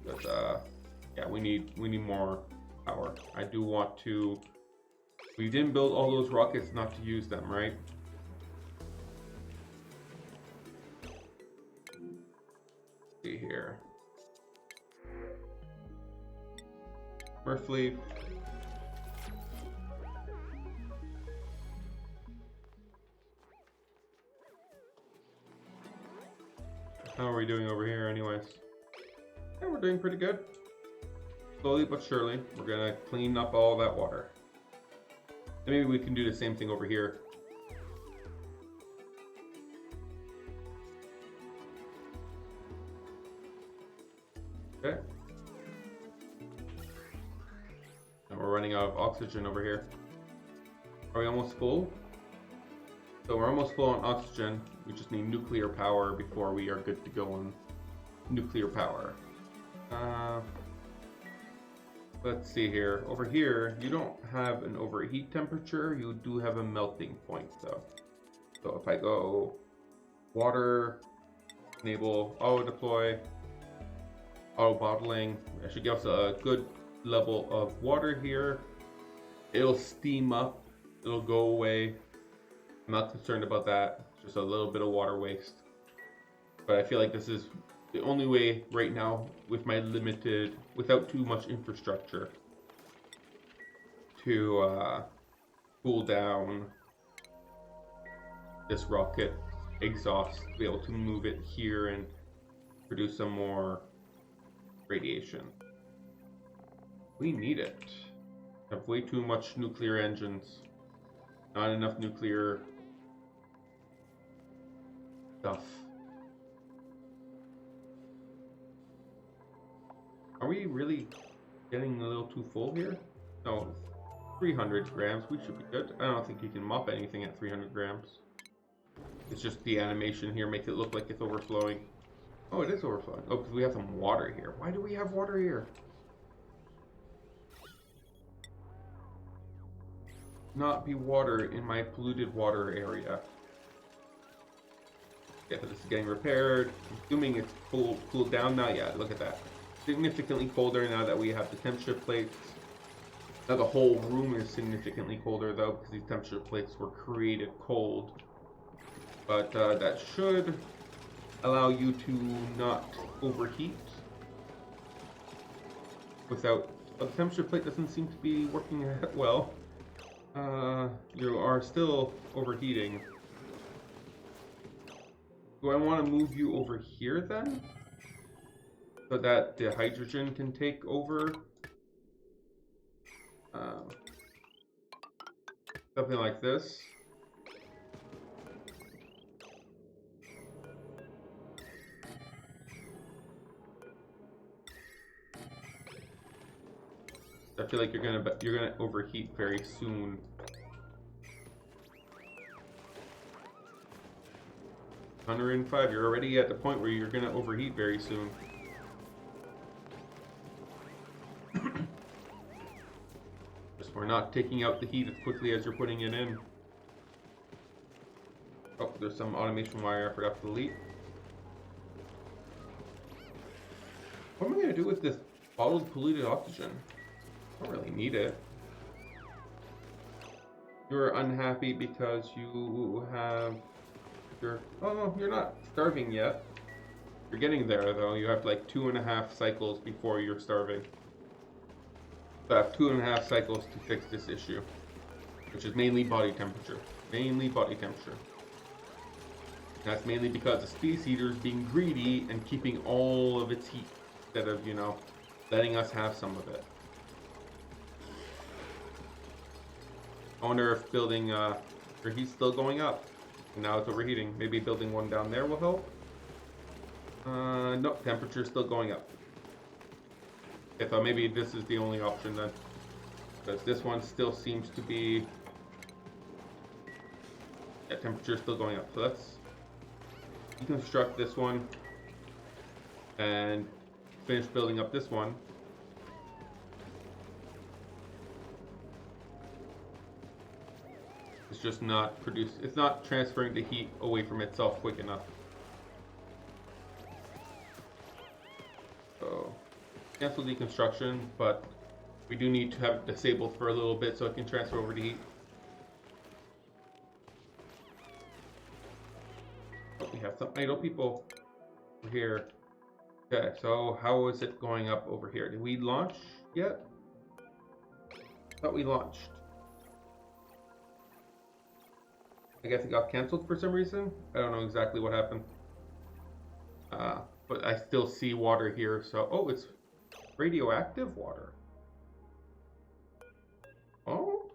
But yeah, we need more power. I do want to... We didn't build all those rockets not to use them, right? See here. Earthleaf. How are we doing over here anyways? Yeah, we're doing pretty good. Slowly but surely, we're gonna clean up all that water. And maybe we can do the same thing over here. Okay. running out of oxygen over here. Are we almost full? So we're almost full on oxygen. We just need nuclear power before we are good to go on nuclear power. Let's see here. Over here, you don't have an overheat temperature. You do have a melting point, though. So if I go water, enable auto deploy, auto bottling, I should give us a good level of water here. It'll steam up. It'll go away. I'm not concerned about that. It's just a little bit of water waste. But I feel like this is the only way right now with my limited, without too much infrastructure, to cool down this rocket exhaust, to be able to move it here and produce some more radiation. We need it. We have way too much nuclear engines. Not enough nuclear stuff. Are we really getting a little too full here? No, 300 grams. We should be good. I don't think you can mop anything at 300 grams. It's just the animation here makes it look like it's overflowing. Oh, it is overflowing. Oh, because we have some water here. Why do we have water here? Not be water in my polluted water area. Yeah, this is getting repaired. I'm assuming it's cooled down now. Yeah, look at that. Significantly colder now that we have the temperature plates. Now the whole room is significantly colder though, because these temperature plates were created cold. But that should allow you to not overheat without... the temperature plate doesn't seem to be working well. You are still overheating. Do I want to move you over here then? So that the hydrogen can take over? Something like this. I feel like you're gonna overheat very soon. $105. You're already at the point where you're gonna overheat very soon. Just we're not taking out the heat as quickly as you're putting it in. Oh, there's some automation wire I forgot to delete. What am I gonna do with this bottled polluted oxygen? I don't really need it. You're unhappy because you have your... Oh, no, you're not starving yet. You're getting there, though. You have like 2.5 cycles before you're starving. So I have 2.5 cycles to fix this issue, which is mainly body temperature. Mainly body temperature. That's mainly because the space heater is being greedy and keeping all of its heat instead of, you know, letting us have some of it. I wonder if building your heat's still going up. And now it's overheating. Maybe building one down there will help. No, temperature's still going up. Okay, so maybe this is the only option then. Because this one still seems to be... Yeah, temperature's still going up. So let's deconstruct this one. And finish building up this one. It's just not it's not transferring the heat away from itself quick enough. So, cancel deconstruction, but we do need to have it disabled for a little bit so it can transfer over the heat. Oh, we have some idle people over here. Okay, so how is it going up over here? Did we launch yet? I thought we launched. I guess it got canceled for some reason. I don't know exactly what happened. But I still see water here, so... Oh, it's radioactive water. Oh?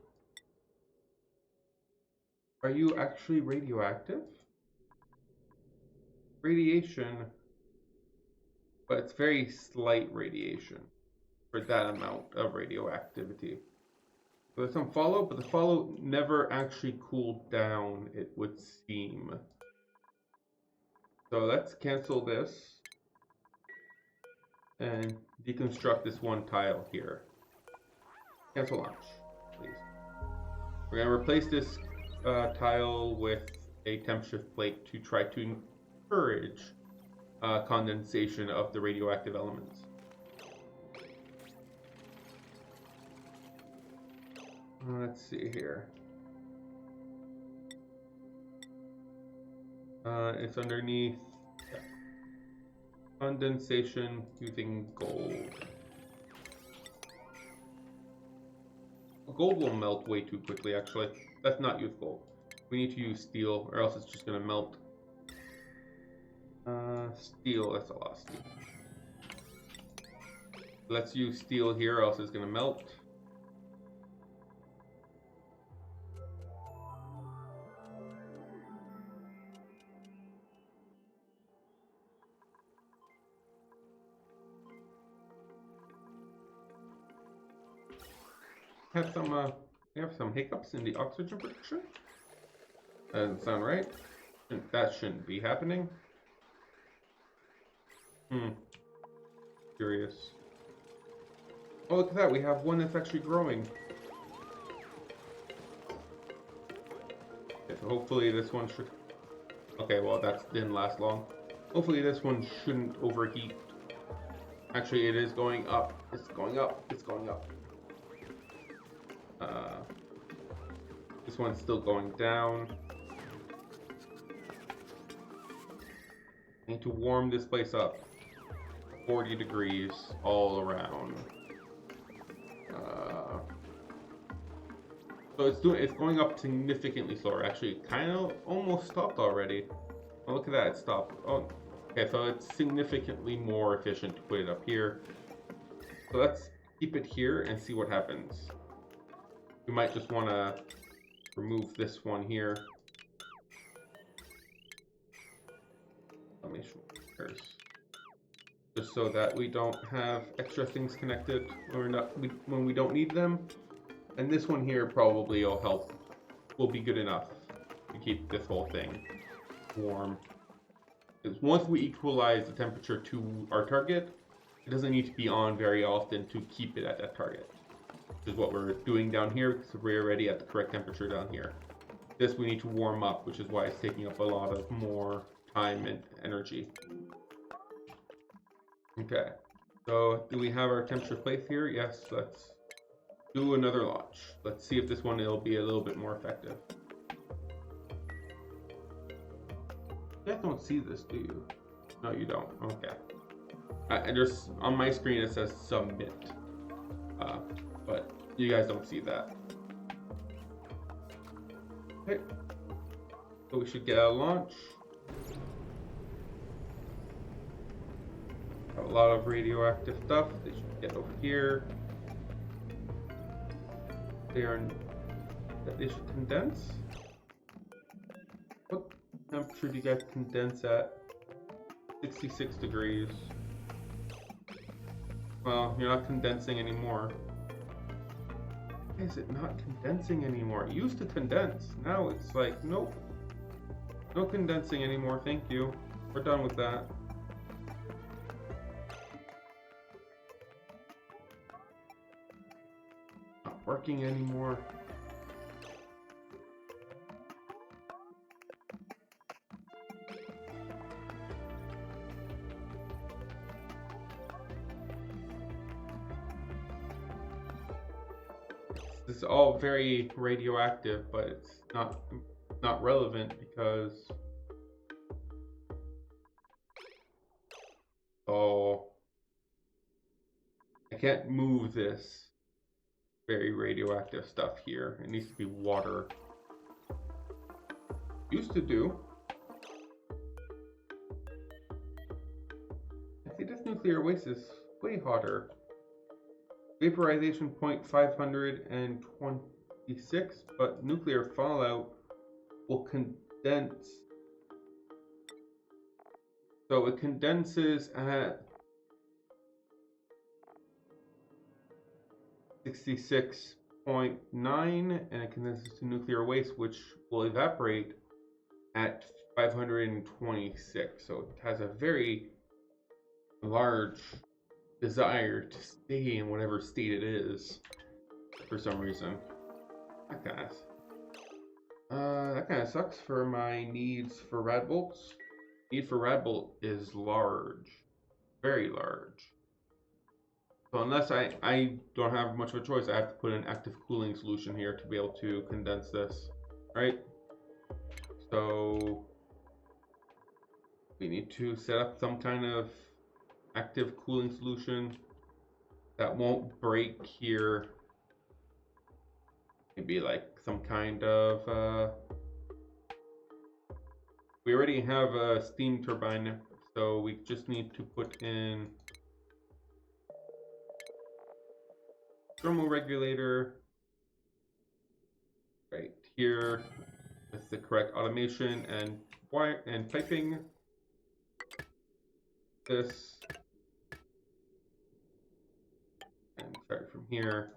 Are you actually radioactive? Radiation. But it's very slight radiation for that amount of radioactivity. There's some fallout, but the fallout never actually cooled down, it would seem. So let's cancel this and deconstruct this one tile here. Cancel launch, please. We're going to replace this tile with a temp shift plate to try to encourage condensation of the radioactive elements. Let's see here. It's underneath condensation using gold. Gold will melt way too quickly, actually. Let's not use gold. We need to use steel, or else it's just going to melt. Steel, that's a lot of steel. Let's use steel here, or else it's going to melt. We have some hiccups in the oxygen production. That doesn't sound right. That shouldn't be happening. Curious. Oh, look at that. We have one that's actually growing. Okay, so hopefully this one should... Okay, well, that didn't last long. Hopefully this one shouldn't overheat. Actually, it is going up. It's going up. It's going up. This one's still going down. I need to warm this place up. 40 degrees all around. So it's going up significantly slower. Actually, it kind of almost stopped already. Oh, look at that, it stopped. Oh, okay, so it's significantly more efficient to put it up here. So let's keep it here and see what happens. We might just want to remove this one here. Let me show first. Just so that we don't have extra things connected when we don't need them. And this one here probably will be good enough to keep this whole thing warm. Because once we equalize the temperature to our target, it doesn't need to be on very often to keep it at that target. Which is what we're doing down here, because we're already at the correct temperature down here. This we need to warm up, which is why it's taking up a lot of more time and energy. Okay, so do we have our temperature plate here? Yes, let's do another launch. Let's see if this one will be a little bit more effective. You guys don't see this, do you? No, you don't. Okay. Just on my screen it says submit, but you guys don't see that. Okay. So we should get a launch. Got a lot of radioactive stuff. They should get over here. They should condense. What temperature do you guys condense at? 66 degrees. Well, you're not condensing anymore. Why is it not condensing anymore? It used to condense. Now it's like, nope. No condensing anymore, thank you. We're done with that. Not working anymore. This is all very radioactive, but it's not relevant because I can't move this very radioactive stuff here. It needs to be water. Used to do. I see this nuclear waste is way hotter. Vaporization point 526, but nuclear fallout will condense. So it condenses at 66 0.9 and it condenses to nuclear waste, which will evaporate at 526. So it has a very large desire to stay in whatever state it is for some reason. That kind of sucks for my needs for Radbolts. Need for Radbolt is large, very large. So unless I don't have much of a choice, I have to put an active cooling solution here to be able to condense this, right? So we need to set up some kind of active cooling solution that won't break here. Maybe like some kind of we already have a steam turbine, so we just need to put in thermoregulator right here with the correct automation and wire and piping. This and start from here.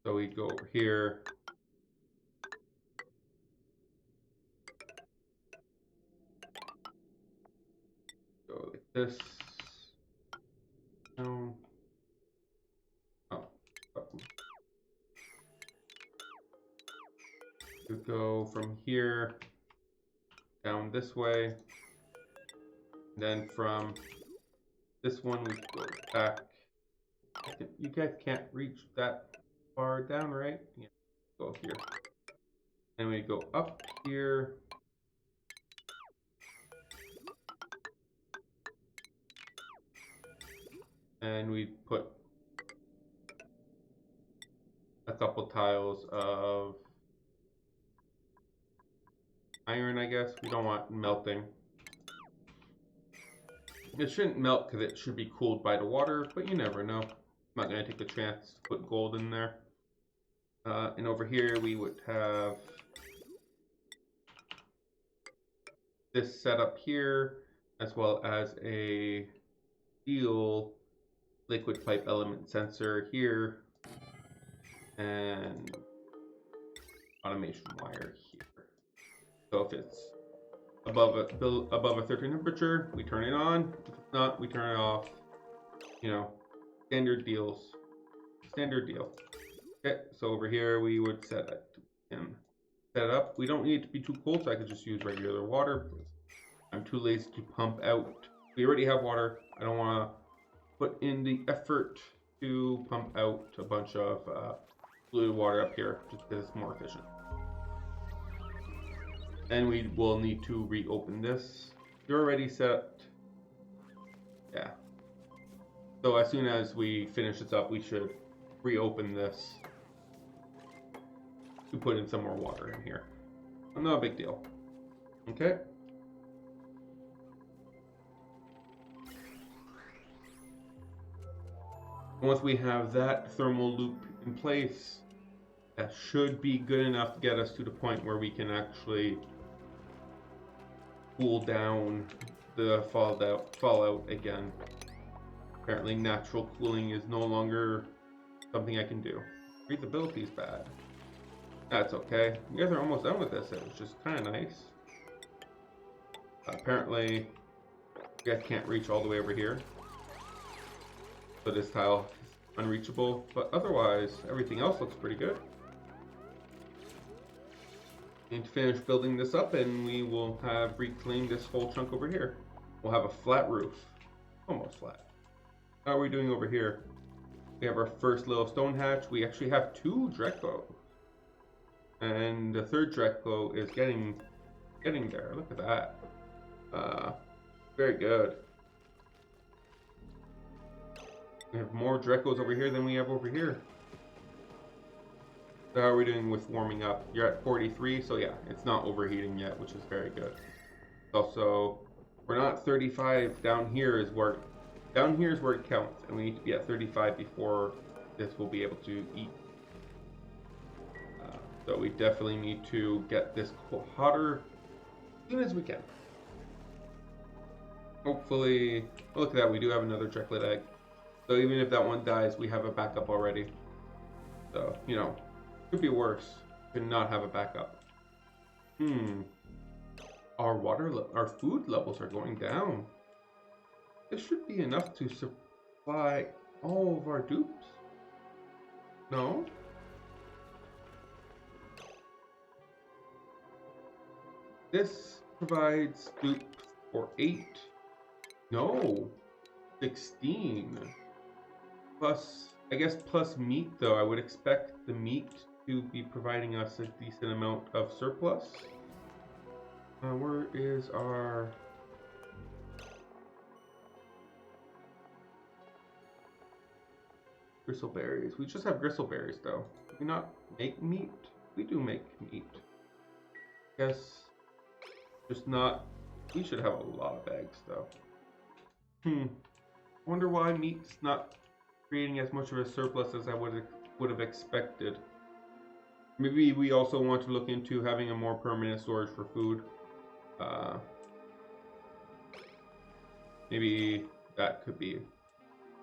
So we go over here. Go like this. No. Oh. We go from here down this way. Then from this one we go back. You guys can't reach that far down, right? Yeah. Go here. And we go up here. And we put a couple tiles of iron, I guess. We don't want melting. It shouldn't melt because it should be cooled by the water, but you never know. I'm not going to take the chance to put gold in there. And over here we would have this setup here, as well as a steel liquid pipe element sensor here, and automation wire here. So if it's above a certain temperature, we turn it on. If it's not, we turn it off. You know, standard deals. Standard deal. Okay, so over here we would set it up. We don't need it to be too cold, so I could just use regular water. I'm too lazy to pump out. We already have water. I don't want to put in the effort to pump out a bunch of fluid water up here, just because it's more efficient. And we will need to reopen this. You're already set. Yeah. So as soon as we finish this up, we should reopen this to put in some more water in here. Not a big deal. Okay. Once we have that thermal loop in place, that should be good enough to get us to the point where we can actually cool down the fallout again. Apparently natural cooling is no longer something I can do. Breathability is bad. That's okay. You guys are almost done with this. It was just kind of nice. Apparently, you guys can't reach all the way over here. So this tile is unreachable, but otherwise, everything else looks pretty good. Need to finish building this up and we will have reclaimed this whole chunk over here. We'll have a flat roof. Almost flat. How are we doing over here? We have our first little stone hatch. We actually have 2 Draco. And the third Draco is getting there. Look at that. Very good. We have more Dracos over here than we have over here. So how are we doing with warming up? You're at 43, so yeah, it's not overheating yet, which is very good. Also, we're not 35. Down here is where it counts, and we need to be at 35 before this will be able to eat. So we definitely need to get this hotter as soon as we can. Hopefully, oh, look at that, we do have another Dracolet egg. So even if that one dies, we have a backup already. So, you know, could be worse to not have a backup. Our food levels are going down. This should be enough to supply all of our dupes. No? This provides dupes for 8. No. 16. Plus, I guess plus meat though. I would expect the meat to be providing us a decent amount of surplus. Where is our... gristleberries? We just have gristleberries though. Do we not make meat? We do make meat. Guess just not... We should have a lot of eggs though. Wonder why meat's not creating as much of a surplus as I would have expected. Maybe we also want to look into having a more permanent storage for food. Maybe that could be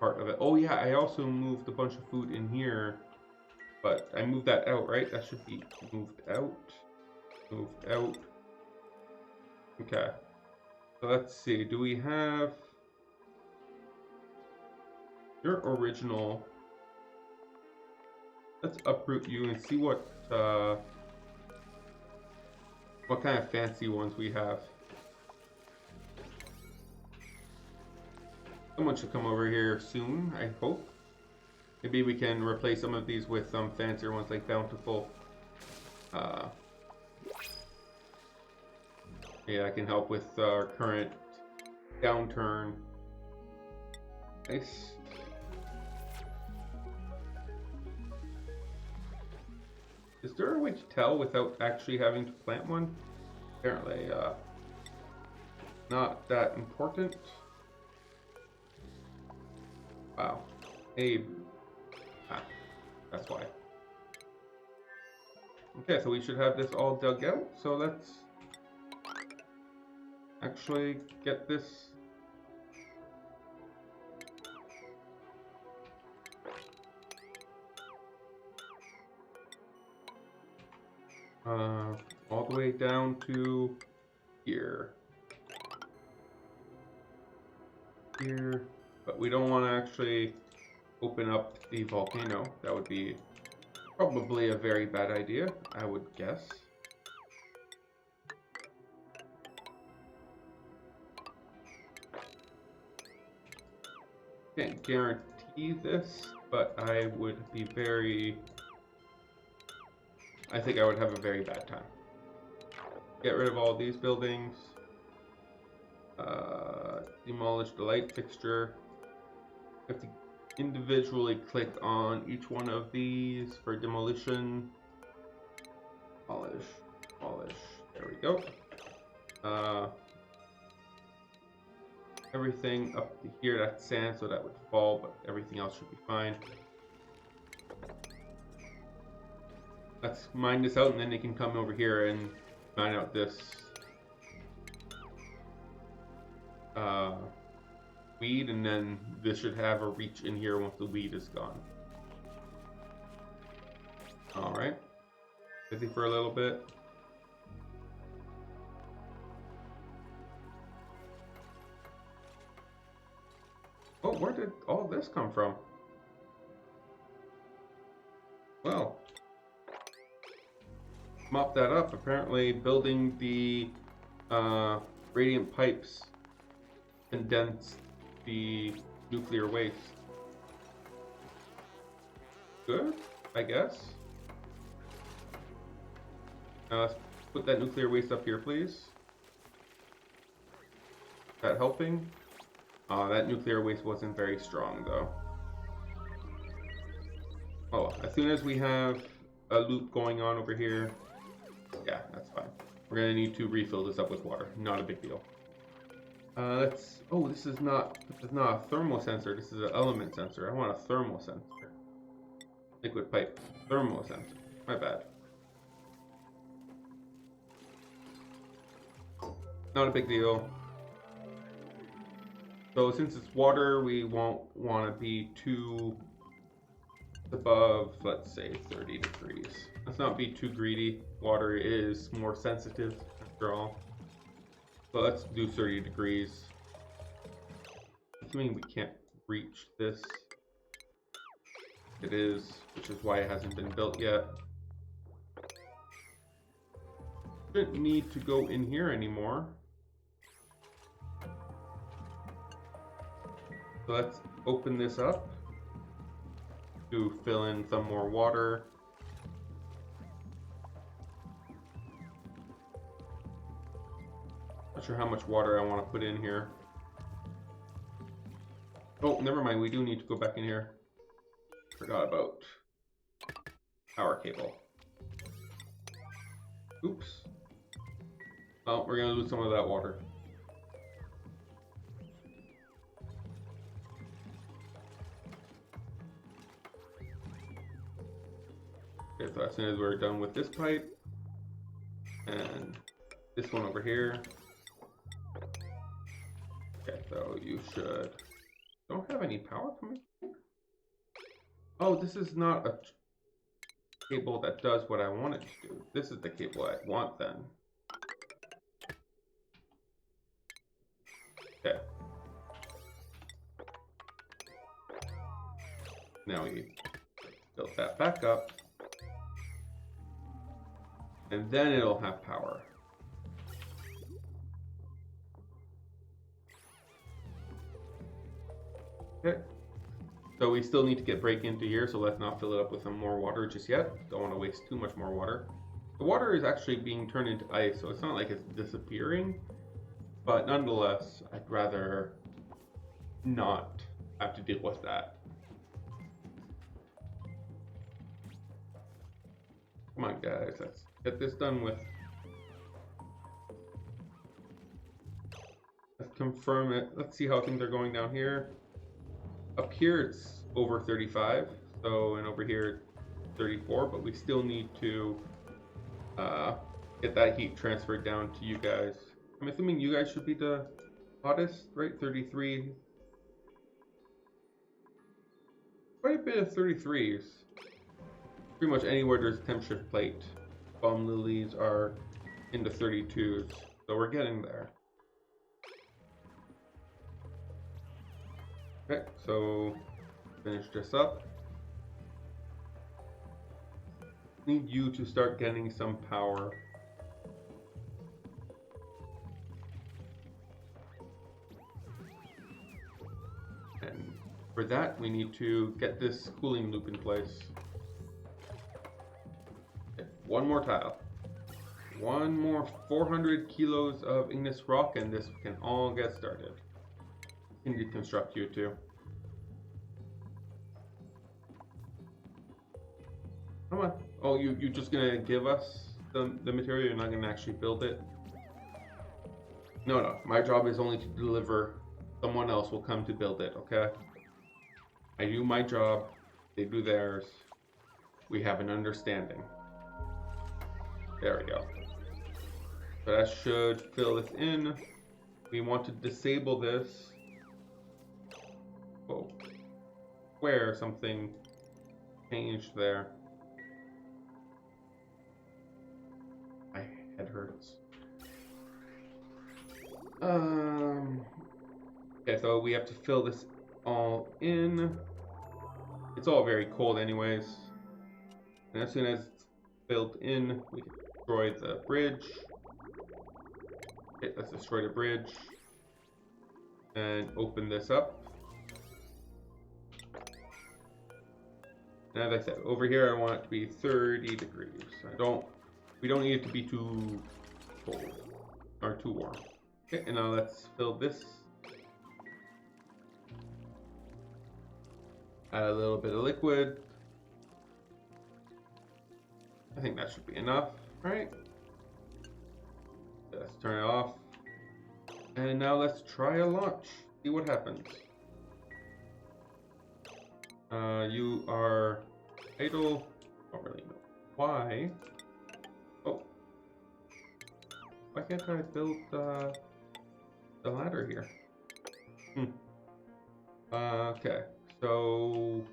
part of it. Oh yeah, I also moved a bunch of food in here, but I moved that out, right? That should be moved out. Moved out. Okay. So let's see. Do we have your original? Let's uproot you and see what kind of fancy ones we have. Someone should come over here soon, I hope. Maybe we can replace some of these with some fancier ones like Bountiful. Yeah, I can help with our current downturn. Nice. Is there a way to tell without actually having to plant one? Apparently, not that important. Wow. Hey. That's why. Okay, so we should have this all dug out. So let's actually get this. All the way down to here. Here. But we don't want to actually open up the volcano. That would be probably a very bad idea, I would guess. Can't guarantee this, but I would be very... I think I would have a very bad time. Get rid of all these buildings. Demolish the light fixture. Have to individually click on each one of these for demolition. Polish, polish. There we go. Everything up to here, that's sand, so that would fall, but everything else should be fine. Let's mine this out, and then they can come over here and mine out this weed, and then this should have a reach in here once the weed is gone. Alright. Busy for a little bit. Oh, where did all this come from? Well, mop that up. Apparently building the radiant pipes condensed the nuclear waste. Good, I guess. Now let's put that nuclear waste up here, please. Is that helping? That nuclear waste wasn't very strong, though. Oh, as soon as we have a loop going on over here, yeah, that's fine. We're gonna need to refill this up with water. Not a big deal. Let's. Oh, this is not a thermal sensor. This is an element sensor. I want a thermal sensor. Liquid pipe. Thermal sensor. My bad. Not a big deal. So since it's water, we won't want to be too above, let's say, 30 degrees. Let's not be too greedy. Water is more sensitive after all. So let's do 30 degrees. Assuming we can't reach this. It is, which is why it hasn't been built yet. Shouldn't need to go in here anymore. So let's open this up to fill in some more water. Not sure how much water I want to put in here. Oh, never mind. We do need to go back in here. Forgot about power cable. Oops. Oh, we're gonna lose some of that water. Okay, so as soon as we're done with this pipe, and this one over here. Okay, so you should... Don't have any power coming. Oh, this is not a cable that does what I want it to do. This is the cable I want then. Okay. Now we build that back up. And then it'll have power. Okay. So we still need to get break into here, so let's not fill it up with some more water just yet. Don't want to waste too much more water. The water is actually being turned into ice, so it's not like it's disappearing. But nonetheless, I'd rather not have to deal with that. Come on, guys, let's get this done with. Let's confirm it. Let's see how things are going down here. Up here, it's over 35. So, and over here, 34. But we still need to get that heat transferred down to you guys. I'm assuming you guys should be the hottest, right? 33. Quite a bit of 33s. Pretty much anywhere there's a temp shift plate. Bomb lilies are in the 32s. So we're getting there. Okay, so finish this up. Need you to start getting some power. And for that, we need to get this cooling loop in place. Okay, one more tile. One more 400 kilos of igneous rock, and this can all get started. Can deconstruct you too. Come on. Oh, you're just gonna give us the material, you're not gonna actually build it? No, my job is only to deliver. Someone else will come to build it, okay? I do my job, they do theirs. We have an understanding. There we go. So that should fill this in. We want to disable this. Whoa. Where something changed there. My head hurts. Okay, so we have to fill this all in. It's all very cold anyways. And as soon as it's filled in, we can destroy the bridge. Okay, let's destroy the bridge. And open this up. And as I said, over here I want it to be 30 degrees. We don't need it to be too cold or too warm. Okay, and now let's fill this. Add a little bit of liquid. I think that should be enough, right? Let's turn it off. And now let's try a launch. See what happens. You are idle. Don't really know why. Oh. Why can't I build the ladder here? Hmm. Okay, so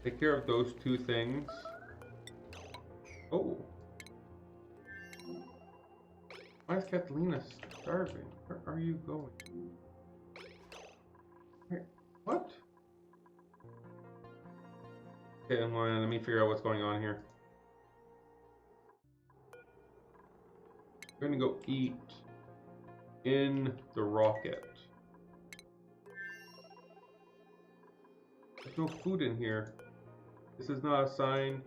take care of those two things. Oh, why is Catalina starving? Where are you going? Where? What? Okay, let me figure out what's going on here. We're gonna go eat in the rocket. There's no food in here. This is not a sign.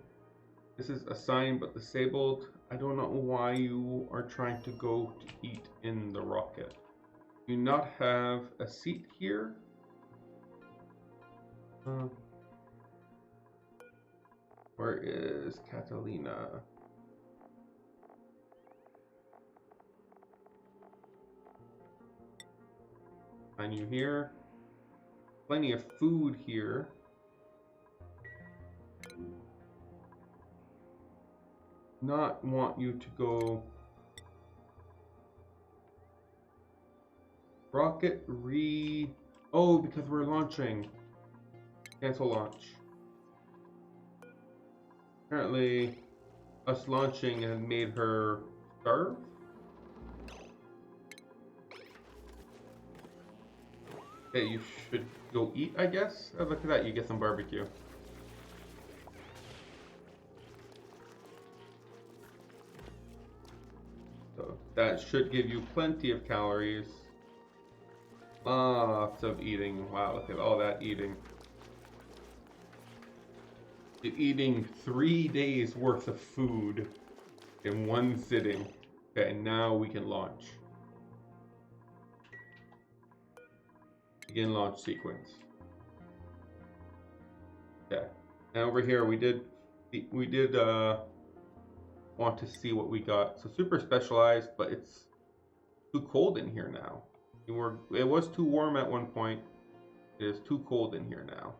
This is a sign but disabled. I don't know why you are trying to go to eat in the rocket. Do you not have a seat here? Where is Catalina? Find you here. Plenty of food here. Not want you to go. Rocket Oh, because we're launching. Cancel launch. Apparently, us launching has made her starve. Okay, you should go eat, I guess. Oh, look at that, you get some barbecue. So that should give you plenty of calories. Lots of eating. Wow, look at all that eating. You're eating 3 days worth of food in one sitting. Okay, now we can launch. Begin launch sequence. Okay, and over here we did want to see what we got. So super specialized, but it's too cold in here now. It was too warm at one point. It is too cold in here now.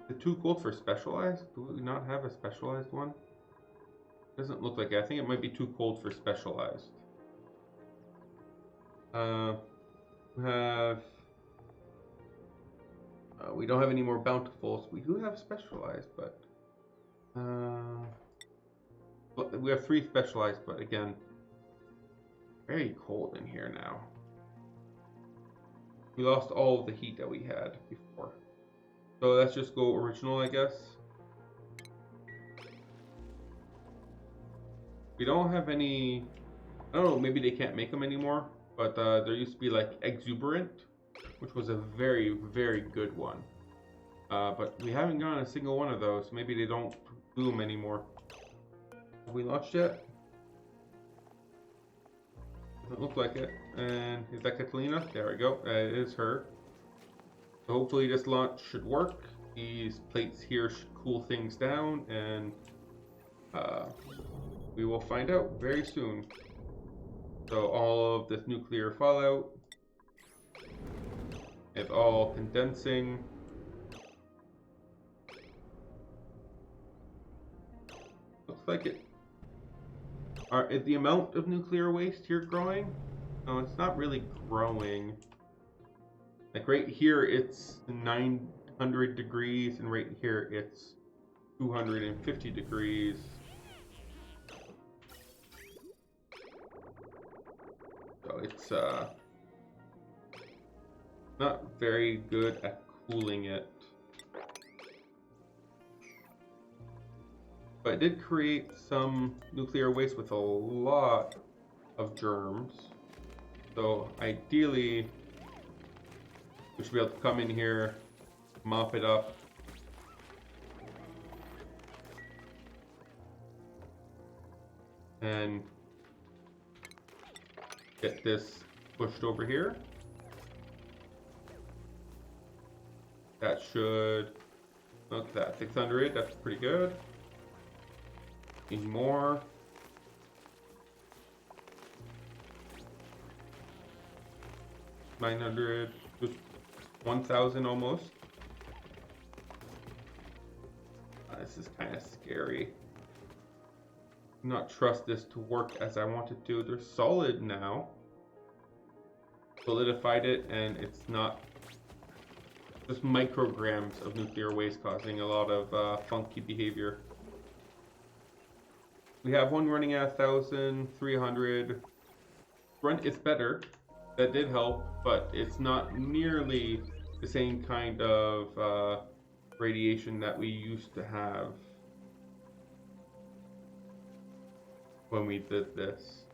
Is it too cold for specialized? Do we not have a specialized one? Doesn't look like it. I think it might be too cold for specialized. We have. We don't have any more bountifuls. We do have specialized, but we have 3 specialized. But again, very cold in here now. We lost all of the heat that we had before. So let's just go original, I guess. We don't have any. I don't know. Maybe they can't make them anymore. But there used to be like exuberant, which was a very, very good one. But we haven't gotten a single one of those. Maybe they don't do them anymore. Have we launched yet? Doesn't look like it. And is that Catalina? There we go. It is her. So hopefully this launch should work. These plates here should cool things down, and we will find out very soon. So all of this nuclear fallout is all condensing. Looks like it. Is the amount of nuclear waste here growing? No, it's not really growing. Like right here, it's 900 degrees, and right here, it's 250 degrees. So it's not very good at cooling it. But it did create some nuclear waste with a lot of germs. So ideally, we should be able to come in here, mop it up. And get this pushed over here. That should, look at that, 600, that's pretty good. Need more. $900, just 1,000 almost. This is kind of scary. Not trust this to work as I want it to. They're solid now. Solidified it, and it's not just micrograms of nuclear waste causing a lot of funky behavior. We have one running at 1,300. It's better. That did help, but it's not nearly the same kind of radiation that we used to have when we did this.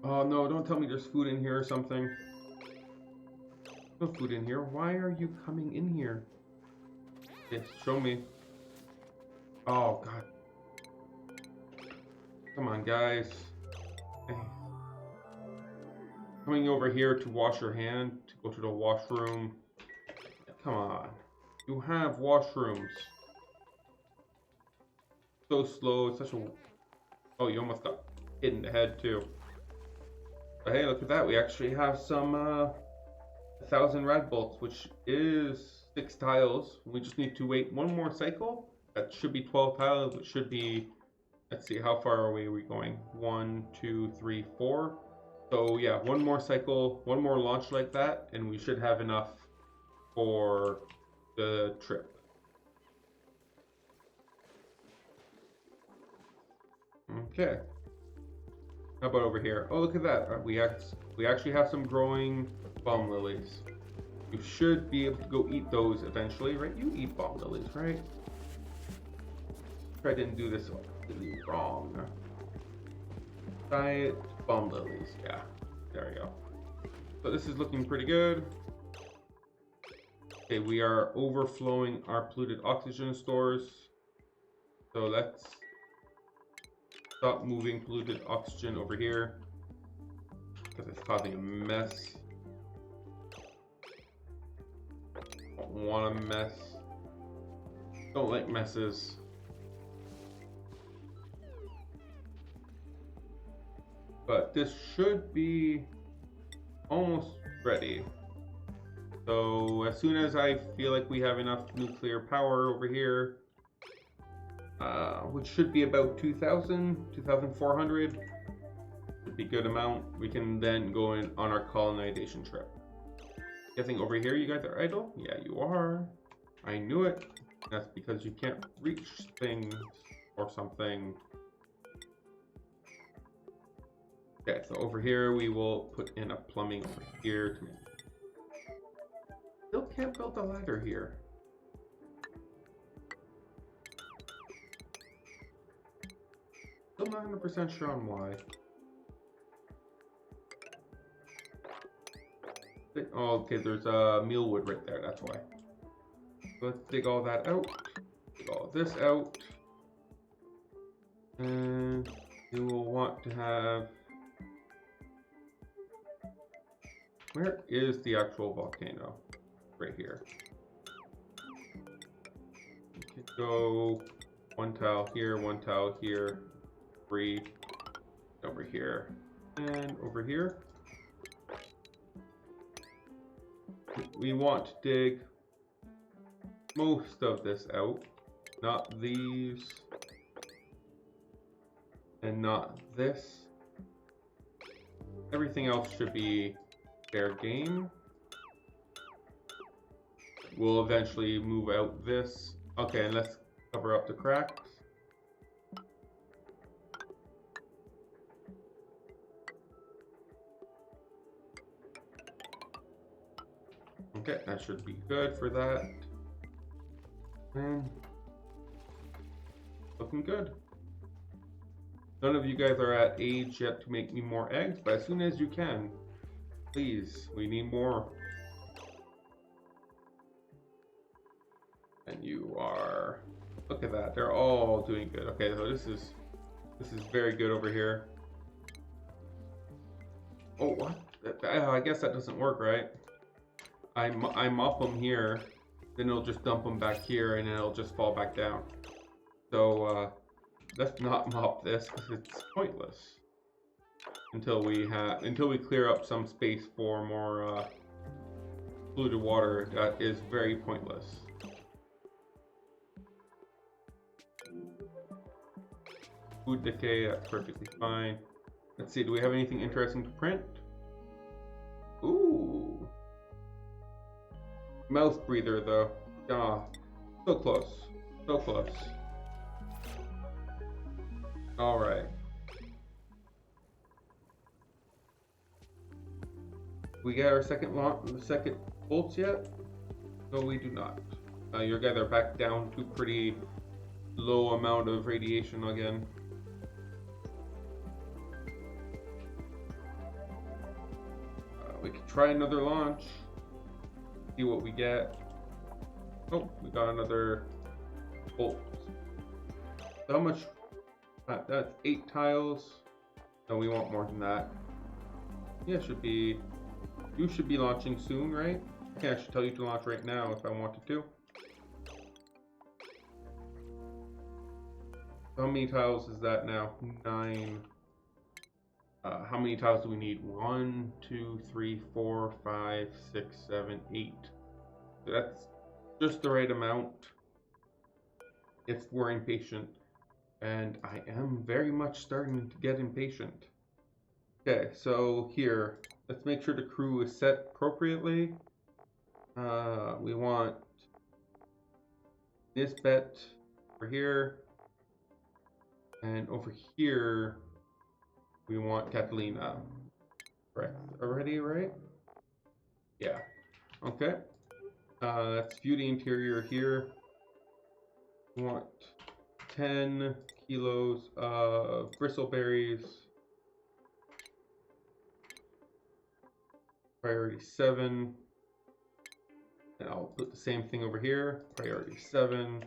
Oh no, don't tell me there's food in here or something. No food in here. Why are you coming in here? Yes, show me. Oh god. Come on, guys. Hey. Coming over here to wash your hand, to go to the washroom. Come on. You have washrooms. So slow, it's such a... Oh, you almost got hit in the head, too. But hey, look at that. We actually have some 1,000 rad bolts, which is 6 tiles. We just need to wait one more cycle. That should be 12 tiles. It should be... Let's see, how far away are we going? 1, 2, 3, 4. So yeah, one more cycle, one more launch like that, and we should have enough for the trip. Okay. How about over here? Oh, look at that. We actually have some growing bomb lilies. You should be able to go eat those eventually, right? You eat bomb lilies, right? I didn't do this completely wrong. Diet bomb lilies. Yeah, there we go. So this is looking pretty good. Okay, we are overflowing our polluted oxygen stores. So let's stop moving polluted oxygen over here because it's causing a mess. Don't want a mess. Don't like messes. But this should be almost ready. So as soon as I feel like we have enough nuclear power over here, which should be about 2,000, 2,400, would be a good amount, we can then go in on our colonization trip. Guessing over here you guys are idle? Yeah, you are. I knew it. That's because you can't reach things or something. Okay, so over here we will put in a plumbing over here to... Still can't build a ladder here. Still not 100% sure on why. Oh, okay, there's mealwood right there, that's why. So let's dig all that out. Dig all this out. And we will want to have... Where is the actual volcano? Right here. We could go one tile here, 3 over here, and over here. We want to dig most of this out, not these, and not this. Everything else should be fair game. We'll eventually move out this. Okay, and let's cover up the cracks. Okay, that should be good for that. And looking good. None of you guys are at age yet to make me more eggs, but as soon as you can, please, we need more. And you are, look at that, they're all doing good. Okay, so this is very good over here. Oh, what? I guess that doesn't work, right? I mop them here, then it'll just dump them back here, and then it'll just fall back down. So let's not mop this because it's pointless until we clear up some space for more polluted water, that is very pointless. Food decay, that's perfectly fine. Let's see, do we have anything interesting to print? Ooh. Mouth breather, though. Ah, so close. So close. Alright. We get our second bolts yet? No, we do not. Your guys are back down to pretty low amount of radiation again. We could try another launch. See what we get. Oh, we got another bolt. So how much? That's 8 tiles. No, we want more than that. Yeah, should be. You should be launching soon, right? I can actually tell you to launch right now if I wanted to. How many tiles is that now? 9. How many tiles do we need? 1, 2, 3, 4, 5, 6, 7, 8. So that's just the right amount if we're impatient. And I am very much starting to get impatient. Okay, so here, let's make sure the crew is set appropriately. We want this bet over here. And over here, we want Catalina. Correct. Already, right? Yeah. Okay. Let's view the interior here. We want 10 kilos of bristleberries. Priority 7. And I'll put the same thing over here. Priority 7.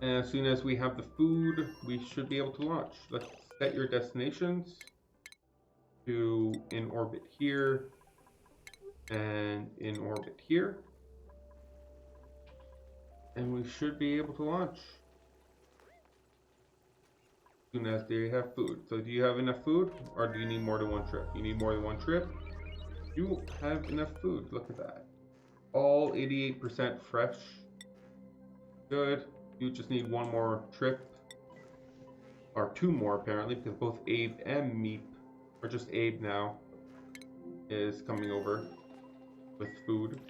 And as soon as we have the food, we should be able to launch. Let's set your destinations to in orbit here and in orbit here. And we should be able to launch as soon as they have food. So do you have enough food, or do you need more than one trip? You need more than one trip? You have enough food. Look at that. All 88% fresh. Good. You just need one more trip. Or 2 more, apparently, because both Abe and Meep, or just Abe now, is coming over with food.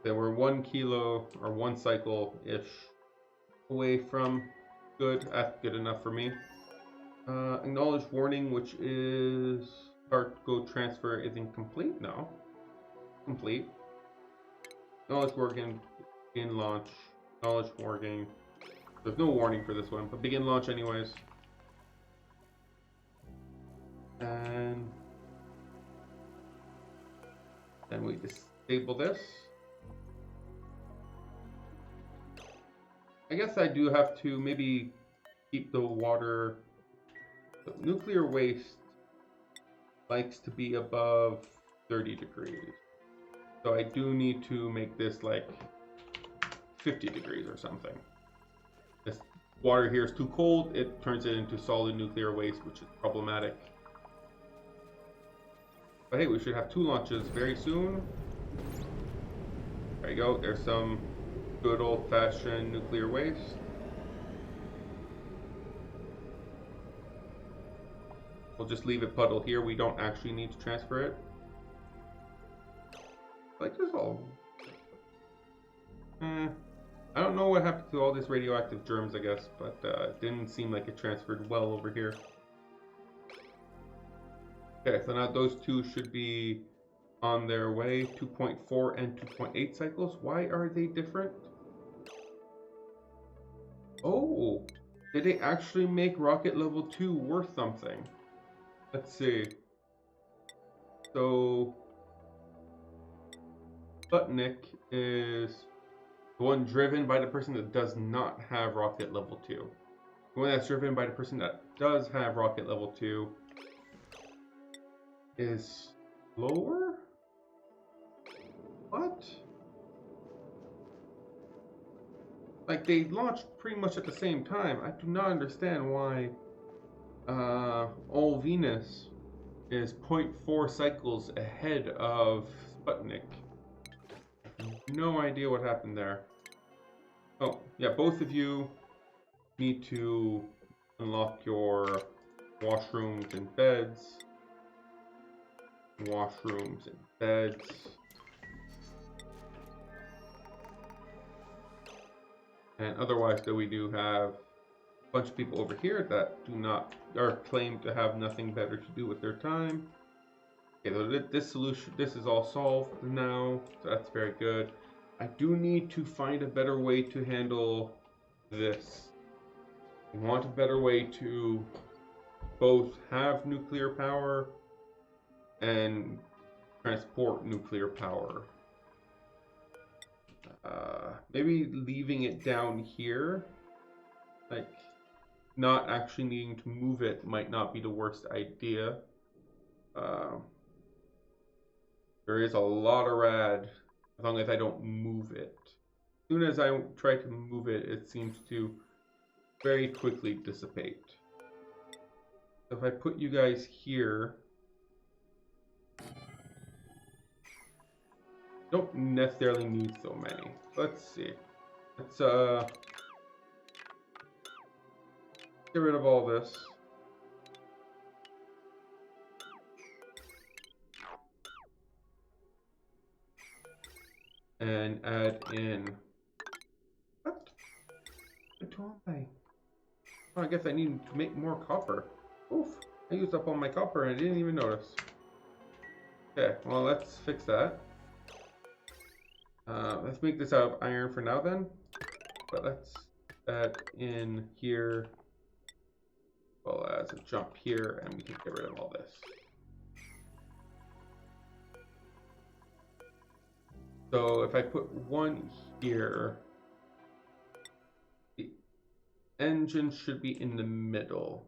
They were 1 kilo or 1 cycle-ish away from good. That's good enough for me. Acknowledge warning, which is cargo transfer is incomplete. No, complete. Acknowledge warning, begin launch. Acknowledge warning. There's no warning for this one, but begin launch anyways. And then we disable this. I guess I do have to maybe keep the water. The nuclear waste likes to be above 30 degrees. So I do need to make this like 50 degrees or something. This water here is too cold, it turns it into solid nuclear waste, which is problematic. But hey, we should have 2 launches very soon. There you go, there's some good old-fashioned nuclear waste. We'll just leave it puddle here. We don't actually need to transfer it. Like this all. I don't know what happened to all these radioactive germs, I guess, but it didn't seem like it transferred well over here. Okay, so now those 2 should be on their way. 2.4 and 2.8 cycles. Why are they different? Oh, did they actually make rocket level 2 worth something? Let's see. So, Sputnik is the one driven by the person that does not have rocket level 2. The one that's driven by the person that does have rocket level 2 is slower? What? like they launched pretty much at the same time. I do not understand why All Venus is 0.4 cycles ahead of Sputnik. No idea what happened there. Oh, yeah, both of you need to unlock your washrooms and beds. Washrooms and beds. And otherwise, though, we do have a bunch of people over here that do not, or claim to have nothing better to do with their time. Okay, so this is all solved now, so that's very good. I do need to find a better way to handle this. I want a better way to both have nuclear power and transport nuclear power. Maybe leaving it down here, like not actually needing to move it, might not be the worst idea. There is a lot of rad as long as I don't move it. As soon as I try to move it, it seems to very quickly dissipate. So if I put you guys here, don't necessarily need so many. Let's see. Let's get rid of all this. And add in. What? What do I? Oh, I guess I need to make more copper. Oof! I used up all my copper and I didn't even notice. Okay, well let's fix that. Let's make this out of iron for now then. But let's add in here, as well as a jump here, and we can get rid of all this. So if I put one here, the engine should be in the middle.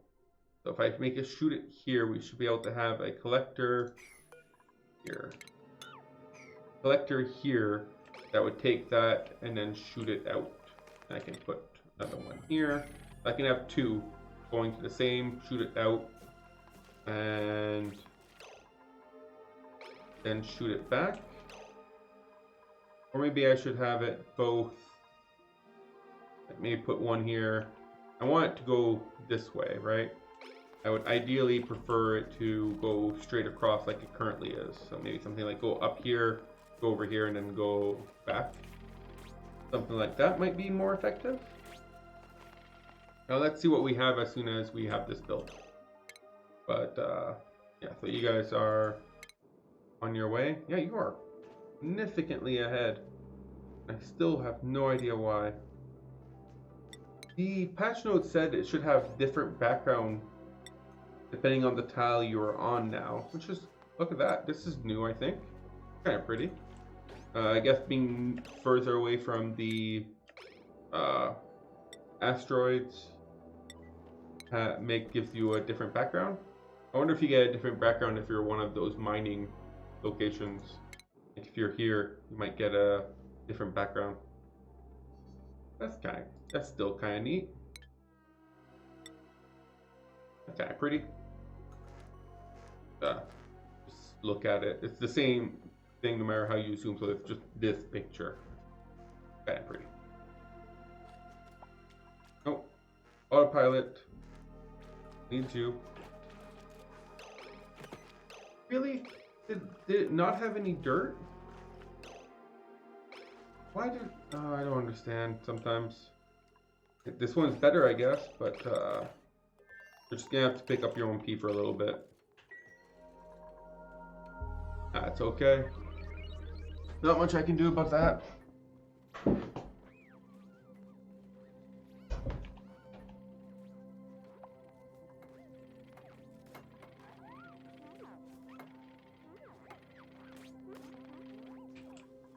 So if I make it shoot it here, we should be able to have a collector here. Collector here that would take that and then shoot it out. And I can put another one here. I can have two going to the same, shoot it out, and then shoot it back. Or maybe I should have it both. Like maybe put one here. I want it to go this way, right? I would ideally prefer it to go straight across like it currently is. So maybe something like go up here, go over here, and then go back. Something like that might be more effective. Now let's see what we have as soon as we have this built. But yeah, so you guys are on your way. Yeah, you are significantly ahead. I still have no idea why. The patch note said it should have different background depending on the tile you are on now, which is, look at that, this is new, I think. Kind of pretty. I guess being further away from the asteroids gives you a different background. I wonder if you get a different background if you're one of those mining locations. Like if you're here, you might get a different background. That's still kind of neat. That's kind of pretty. Just look at it. It's the same thing no matter how you zoom, so it's just this picture. Kind of pretty. Oh, autopilot. Needs you. Really? Did it not have any dirt? Why did... Oh, I don't understand sometimes. This one's better, I guess, but you're just gonna have to pick up your own pee for a little bit. That's okay. Not much I can do about that.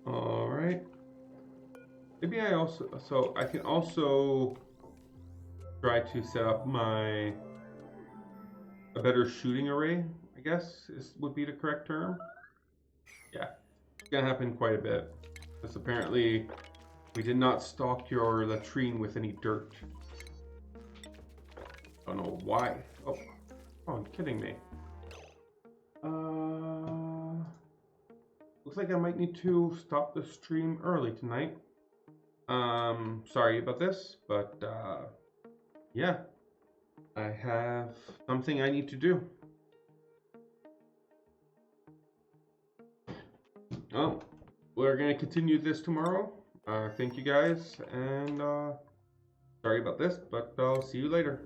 Alright. Maybe I also... So I can also try to set up a better shooting array, I guess would be the correct term. Yeah, it's gonna happen quite a bit. Because apparently We did not stock your latrine with any dirt. Don't know why. Oh, you're kidding me. Looks like I might need to stop the stream early tonight. Sorry about this, but yeah, I have something I need to do. Oh, we're gonna continue this tomorrow. Thank you guys, and sorry about this, but I'll see you later.